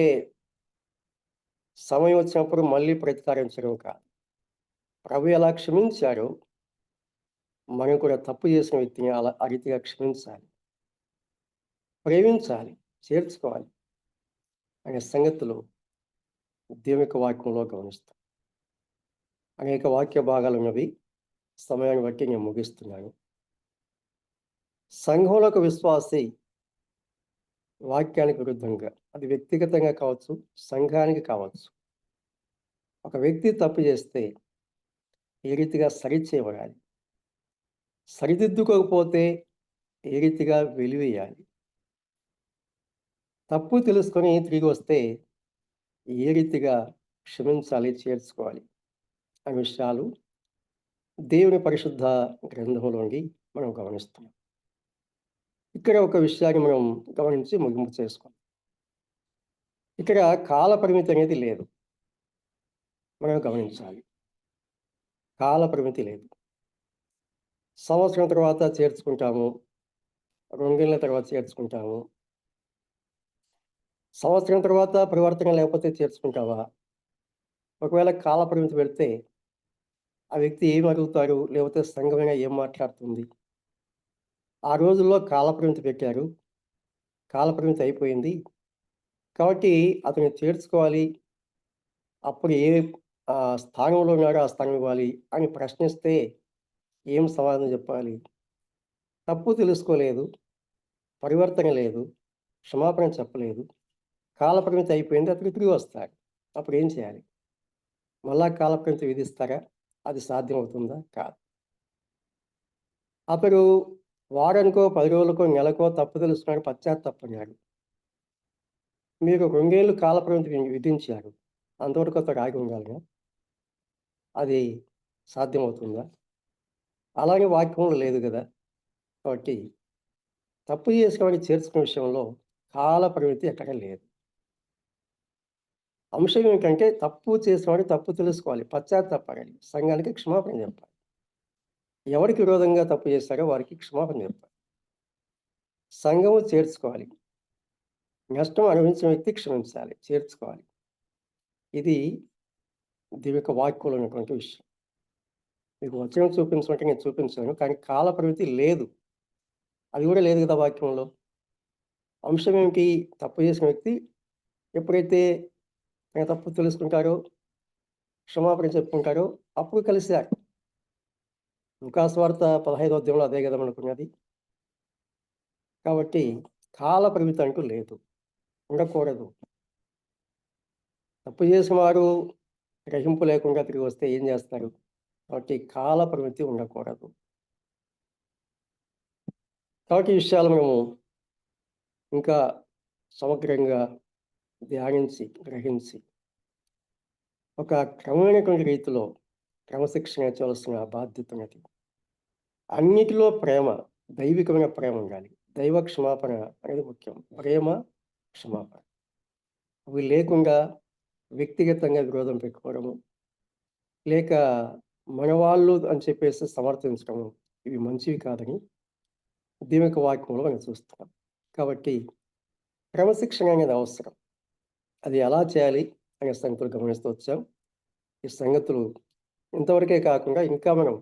Speaker 2: సమయం వచ్చినప్పుడు మళ్ళీ ప్రతికారించడం కాదు. ప్రభు ఎలా క్షమించారు, మనం కూడా తప్పు చేసిన వ్యక్తిని అలా ఆ రీతిగా క్షమించాలి, ప్రేమించాలి, చేర్చుకోవాలి అనే సంగతులు దేవుని యొక్క వాక్యంలో గమనిస్తాం. అనేక వాక్య భాగాలు ఉన్నవి. సమయాన్ని బట్టి నేను ముగిస్తున్నాను. సంఘంలో ఒక విశ్వాసి వాక్యానికి విరుద్ధంగా, అది వ్యక్తిగతంగా కావచ్చు, సంఘానికి కావచ్చు, ఒక వ్యక్తి తప్పు చేస్తే ఏ రీతిగా సరిచేయబడాలి, సరిదిద్దుకోకపోతే ఏ రీతిగా వెలివేయాలి, తప్పు తెలుసుకొని తిరిగి వస్తే ఏ రీతిగా క్షమించాలి, చేర్చుకోవాలి అనే విషయాలు దేవుని పరిశుద్ధ గ్రంథంలోని మనం గమనిస్తున్నాం. ఇక్కడ ఒక విషయాన్ని మనం గమనించి ముగింపు చేసుకోవాలి. ఇక్కడ కాల పరిమితి అనేది లేదు. మనం గమనించాలి, కాల పరిమితి లేదు. సంవత్సరం తర్వాత చేర్చుకుంటాము, 2 ఏళ్ళ తర్వాత చేర్చుకుంటాము. సంవత్సరం తర్వాత పరివర్తన లేకపోతే చేర్చుకుంటావా? ఒకవేళ కాల పరిమితి పెడితే ఆ వ్యక్తి ఏం అడుగుతారు, లేకపోతే సంఘమైనా ఏం మాట్లాడుతుంది? ఆ రోజుల్లో కాలపరిమితి పెట్టారు, కాలపరిమితి అయిపోయింది కాబట్టి అతన్ని చేర్చుకోవాలి, అప్పుడు ఏ స్థానంలో ఉన్నాడో ఆ స్థానం ఇవ్వాలి అని ప్రశ్నిస్తే ఏం సమాధానం చెప్పాలి? తప్పు తెలుసుకోలేదు, పరివర్తన లేదు, క్షమాపణ చెప్పలేదు, కాలపరిమితి అయిపోయింది, అతను తిరిగి వస్తాడు. అప్పుడు ఏం చేయాలి? మళ్ళా కాలపరిమితి విధిస్తారా? అది సాధ్యమవుతుందా? కాదు. అతడు వారానికో, 10 రోజులకో, నెలకో తప్పు తెలుసుకున్నాడు, పశ్చాత్తాపడ్డాడు. మీరు 2 ఏళ్ళు కాలపరిమితి విధించారు, అంతవరకు అతడు ఆగి ఉండాలిగా? అది సాధ్యమవుతుందా? అలాగే వాక్యంలో లేదు కదా. కాబట్టి తప్పు చేసేవాడిని చేర్చుకునే విషయంలో కాల పరిమితి ఎక్కడ లేదు. అంశం ఏంటంటే తప్పు చేసేవాడు తప్పు తెలుసుకోవాలి, పశ్చాత్తాపడాలి, సంఘానికి క్షమాపణ చెప్పాలి. ఎవరికి విరోధంగా తప్పు చేశారో వారికి క్షమాపణ చెప్పాలి. సంఘము చేర్చుకోవాలి. నష్టం అనుభవించిన వ్యక్తి క్షమించాలి, చేర్చుకోవాలి. ఇది దీని యొక్క వాక్యంలో ఉన్నటువంటి విషయం. మీకు వచనం చూపించమంటే నేను చూపించాను, కానీ కాల పరిమితి లేదు. అది కూడా లేదు కదా వాక్యంలో. అంశం ఏమిటి? తప్పు చేసిన వ్యక్తి ఎప్పుడైతే తన తప్పు తెలుసుకుంటారో, క్షమాపణ చెప్పుకుంటారో అప్పుడు కలిశారు. లూకా సువార్త 15వ అధ్యాయంలో అదే కదా మనకున్నది. కాబట్టి కాల పరిమితి అంటూ లేదు, ఉండకూడదు. తప్పు చేసిన వారు గ్రహింపు లేకుండా తిరిగి వస్తే ఏం చేస్తారు? కాబట్టి కాల పరిమితి ఉండకూడదు. కాబట్టి ఈ విషయాలు మనము ఇంకా సమగ్రంగా ధ్యానించి, గ్రహించి ఒక క్రమమైనటువంటి రీతిలో క్రమశిక్షణ చేయవలసిన బాధ్యత ఉన్నది. అన్నిటిలో ప్రేమ, దైవికమైన ప్రేమ ఉండాలి. దైవ క్షమాపణ అనేది ముఖ్యం. ప్రేమ, క్షమాపణ అవి లేకుండా వ్యక్తిగతంగా విరోధం పెట్టుకోవడము, లేక మనవాళ్ళు అని చెప్పేసి సమర్థించడము, ఇవి మంచివి కాదని దేవుని యొక్క వాక్యంలో మనం చూస్తున్నాం. కాబట్టి క్రమశిక్షణ అనేది అవసరం. అది ఎలా చేయాలి అనే సంగతులు గమనిస్తూ వచ్చాం. ఈ సంగతులు ఇంతవరకే కాకుండా ఇంకా మనం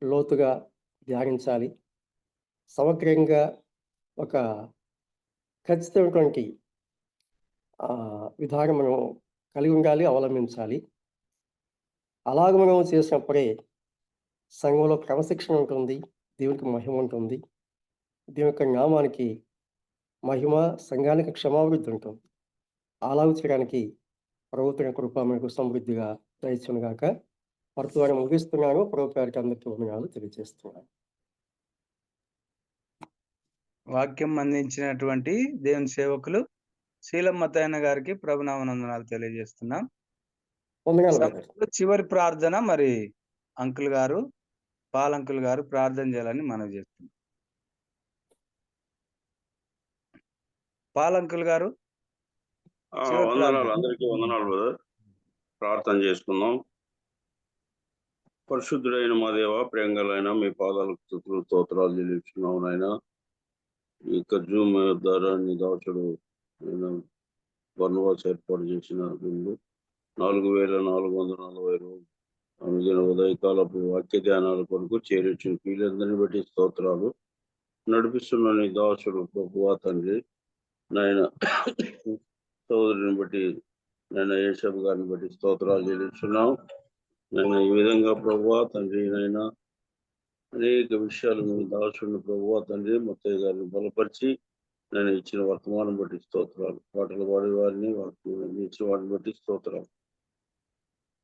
Speaker 2: లోతుగా ధ్యానించాలి. సమగ్రంగా ఒక ఖచ్చితమైనటువంటి విధానం మనం కలిగి ఉండాలి, అవలంబించాలి. అలాగ మనం చేసినప్పుడే సంఘంలో క్రమశిక్షణ ఉంటుంది, దేవునికి మహిమ ఉంటుంది, దేవుని యొక్క నామానికి మహిమ, సంఘానికి క్షమాభివృద్ధి ఉంటుంది. అలాగ చేయడానికి ప్రభుత్వ కృప మనకు సమృద్ధిగా దయచునుగాక. వర్తమానం ముగిస్తున్నాను. ప్రభు పేరిట అందరికీ వందనాలు తెలియజేస్తున్నాను.
Speaker 1: వాక్యం అందించినటువంటి దేవుని సేవకులు శీలం మత్తయ్య గారికి ప్రభునామనందనాలు తెలియజేస్తున్నాం.
Speaker 2: వందనాలు బ్రదర్.
Speaker 1: చివరి ప్రార్థన మరి అంకుల్ గారు, పాలంకుల్ గారు ప్రార్థన చేయాలని మనవి చేస్తున్నాం. పాలంకుల్ గారు చివరి
Speaker 6: వందనాలు,
Speaker 1: ప్రార్థన.
Speaker 6: అందరికీ వందనాలు బ్రదర్. ప్రార్థన చేసుకుందాం. పరిశుద్ధుడైన మా దేవ, ప్రియంగలైన మీ పాదాలకు స్తుతులు స్తోత్రాలు చెల్లించున్నాం నాయన. ఈ యొక్క జూమ్ ద్వారా నీ దాసుడు బర్నబాస్ ఏర్పాటు చేసిన ముందు 4440 రోజు అనుదిన ఉదయకాలపు వాక్య ధ్యానాల కొరకు చేరించిన వీళ్ళందరినీ బట్టి స్తోత్రాలు. నడిపిస్తున్న నీ దాసుడు ప్రభువా తండ్రి నాయన, సోదరుని బట్టి నేను యేషబ్ గారిని బట్టి స్తోత్రాలు చెల్లిస్తున్నాం. నేను ఈ విధంగా ప్రభువా తండ్రి నాయన అనేక విషయాలు మీ దాసుని ప్రభువా తండ్రి మొత్తయ్య గారిని బలపరిచి నేను ఇచ్చిన వర్తమానం బట్టి స్తోత్రాలు. పాటలు పాడే వారిని ఇచ్చిన వారిని బట్టి స్తోత్రాలు.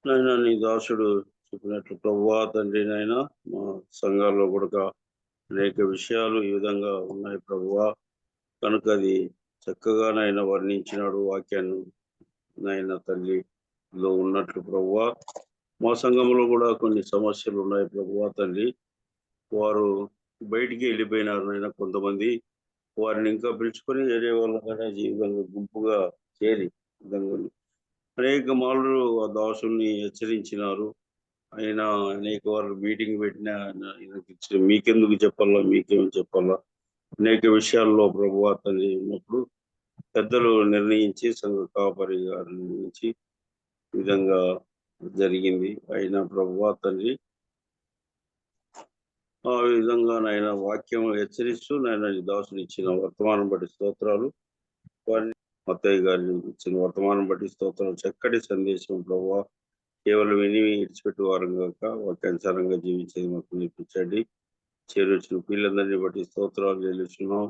Speaker 6: నాయన నీ దాసుడు చెప్పినట్లు ప్రభువా తండ్రి నాయన, మా సంఘాల్లో కూడా అనేక విషయాలు ఈ విధంగా ఉన్నాయి ప్రభువా. కనుక అది చక్కగా నాయన వర్ణించినాడు వాక్యాన్ని నాయన తండ్రిలో ఉన్నట్లు ప్రభువా. మా సంఘంలో కూడా కొన్ని సమస్యలు ఉన్నాయి ప్రభువా తండ్రి. వారు బయటికి వెళ్ళిపోయినారు నాయన. కొంతమంది వారిని ఇంకా పిలుచుకొని వేరే వాళ్ళ జీవితంగా గుంపుగా చేరి అనేక మార్లు ఆ దాసుల్ని హెచ్చరించినారు. ఆయన అనేక వారు మీటింగ్ పెట్టినా మీకెందుకు చెప్పాలా, మీకేం చెప్పాలా, అనేక విషయాల్లో ప్రభువా తండ్రి ఉన్నప్పుడు పెద్దలు నిర్ణయించి, సంఘ కాపరి గారు నిర్ణయించి విధంగా జరిగింది. అయినా ప్రభువా తండ్రి ఆ విధంగా నాయన వాక్యం హెచ్చరిస్తూ నాయన దాసుని ఇచ్చిన వర్తమానం బట్టి స్తోత్రాలు. వారిని మత్తయ్య గారిని ఇచ్చిన వర్తమానం బట్టి స్తోత్రాలు. చక్కటి సందేశం ప్రభువా. కేవలం విని ఇడిచిపెట్టి వారం కాక వాక్యానుసారంగా జీవించేది మాకు నేర్పించండి. చేరొచ్చిన పిల్లలందరినీ బట్టి స్తోత్రాలు చెల్లిస్తున్నాం.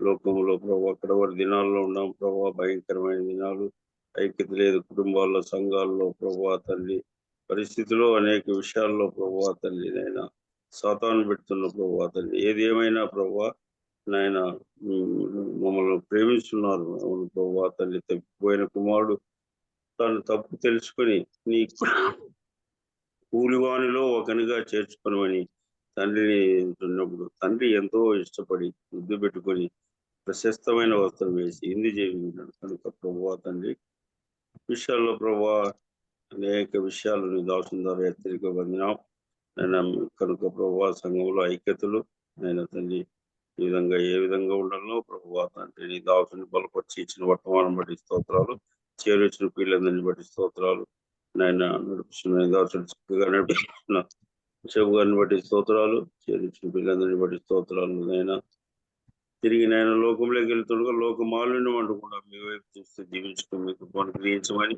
Speaker 6: లోకంలో ప్రభు అక్కడ వారి దినాల్లో ఉన్నాం ప్రభు. భయంకరమైన దినాలు, ఐక్యత లేదు కుటుంబాల్లో, సంఘాల్లో ప్రభు తండ్రి. పరిస్థితిలో అనేక విషయాల్లో ప్రభు తండ్రి నాయన సాతాను పెడుతున్న ప్రభు తండ్రి. ఏది ఏమైనా ప్రభు నాయన మమ్మల్ని ప్రేమిస్తున్నారు ప్రభు తండ్రి. తప్పిపోయిన కుమారుడు తను తప్పు తెలుసుకొని నీ కూలివానిలో ఒకనిగా చేర్చుకునమని తండ్రిని ఉన్నప్పుడు తండ్రి ఎంతో ఇష్టపడి ముద్దు పెట్టుకొని ప్రశస్తమైన వస్త్రం వేసి ఇంది చేయించాడు. కనుక ప్రభువా తండ్రి విషయాల్లో ప్రభువా అనేక విషయాలు నీ దాసుని ద్వారా హెచ్చరిక పొందినాం. నేను కనుక ప్రభు సంఘంలో ఐక్యతలు నేను తండ్రి ఈ విధంగా ఏ విధంగా ఉండాలో ప్రభు తండ్రి నీ దాసుని బలపరిచి ఇచ్చిన వర్తమానం బట్టి స్తోత్రాలు, చేరొచ్చిన పిల్లలందరినీ బట్టి స్తోత్రాలు, నాయన నడిపిస్తున్న దాసుడు చక్కగా నడిపిస్తున్న శివ గారిని బట్టి స్తోత్రాలు, చేరొచ్చిన పిల్లలందరినీ బట్టి స్తోత్రాలు. నైనా తిరిగి నేను లోకంలోకి వెళ్తుండగా లోక మాలిన్యం అంటకుండా మీ వైపు చూస్తూ జీవించుకుని మీకు అనుగ్రహించమని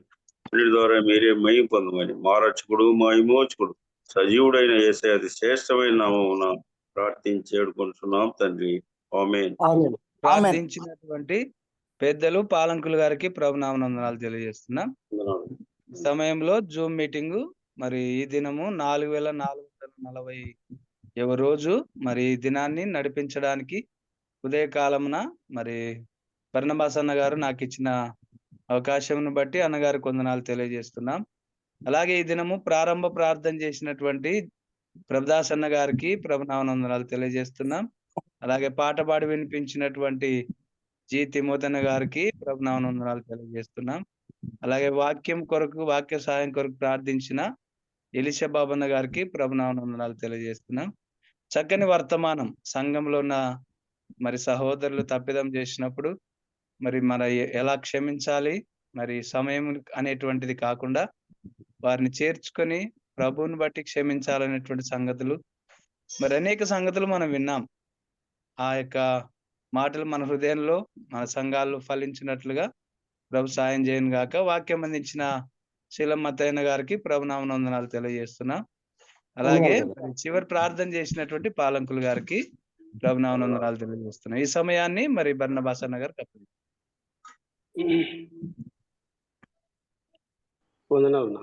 Speaker 6: వీరి ద్వారా మీరే మహిమ పొందమని మా రక్షకుడు మా విమోచకుడు సజీవుడైన యేసయ్య అతి శ్రేష్టమైన నామమున ప్రార్థించి వేడుకొంటున్నాం తండ్రి. ఆమేన్.
Speaker 2: ఆమేన్.
Speaker 1: ప్రార్థించినటువంటి పెద్దలు పాలంకులు గారికి ప్రభునామనందనాలు తెలియజేస్తున్నాం. సమయంలో జూమ్ మీటింగు మరి ఈ దినము 4440 రోజు మరి ఈ దినాన్ని నడిపించడానికి ఉదయకాలమున మరి బర్నబాస్ అన్న గారు నాకు ఇచ్చిన అవకాశంను బట్టి అన్నగారికి వందనాలు తెలియజేస్తున్నాం. అలాగే ఈ దినము ప్రారంభ ప్రార్థన చేసినటువంటి ప్రభుదాస్ అన్న గారికి ప్రభునామనందనాలు తెలియజేస్తున్నాం. అలాగే పాట పాడి వినిపించినటువంటి జి తిమోతన్న గారికి ప్రభునామనందనాలు తెలియజేస్తున్నాం. అలాగే వాక్య సహాయం కొరకు ప్రార్థించిన ఎలిషా బాబన్న గారికి ప్రభునామనందనాలు తెలియజేస్తున్నాం. చక్కని వర్తమానం సంఘంలో ఉన్న మరి సహోదరులు తప్పిదం చేసినప్పుడు మరి ఎలా క్షమించాలి, మరి సమయం అనేటువంటిది కాకుండా వారిని చేర్చుకొని ప్రభువుని బట్టి క్షమించాలనేటువంటి సంగతులు మరి అనేక సంగతులు మనం విన్నాం. ఆ యొక్క మాటలు మన హృదయంలో మన సంఘాల్లో ఫలించినట్లుగా ప్రభు సాయం చేయను గాక. వాక్యం అందించిన శీలమ్మత్తయ్య గారికి ప్రభునామనందనాలు తెలియజేస్తున్నాం. అలాగే చివరి ప్రార్థన చేసినటువంటి పాలంకులు గారికి ప్రభునామనందనాలు తెలియజేస్తున్నాం. ఈ సమయాన్ని మరి బర్నబాస్ అన్న గారు తప్పదు.
Speaker 7: వందనాలు.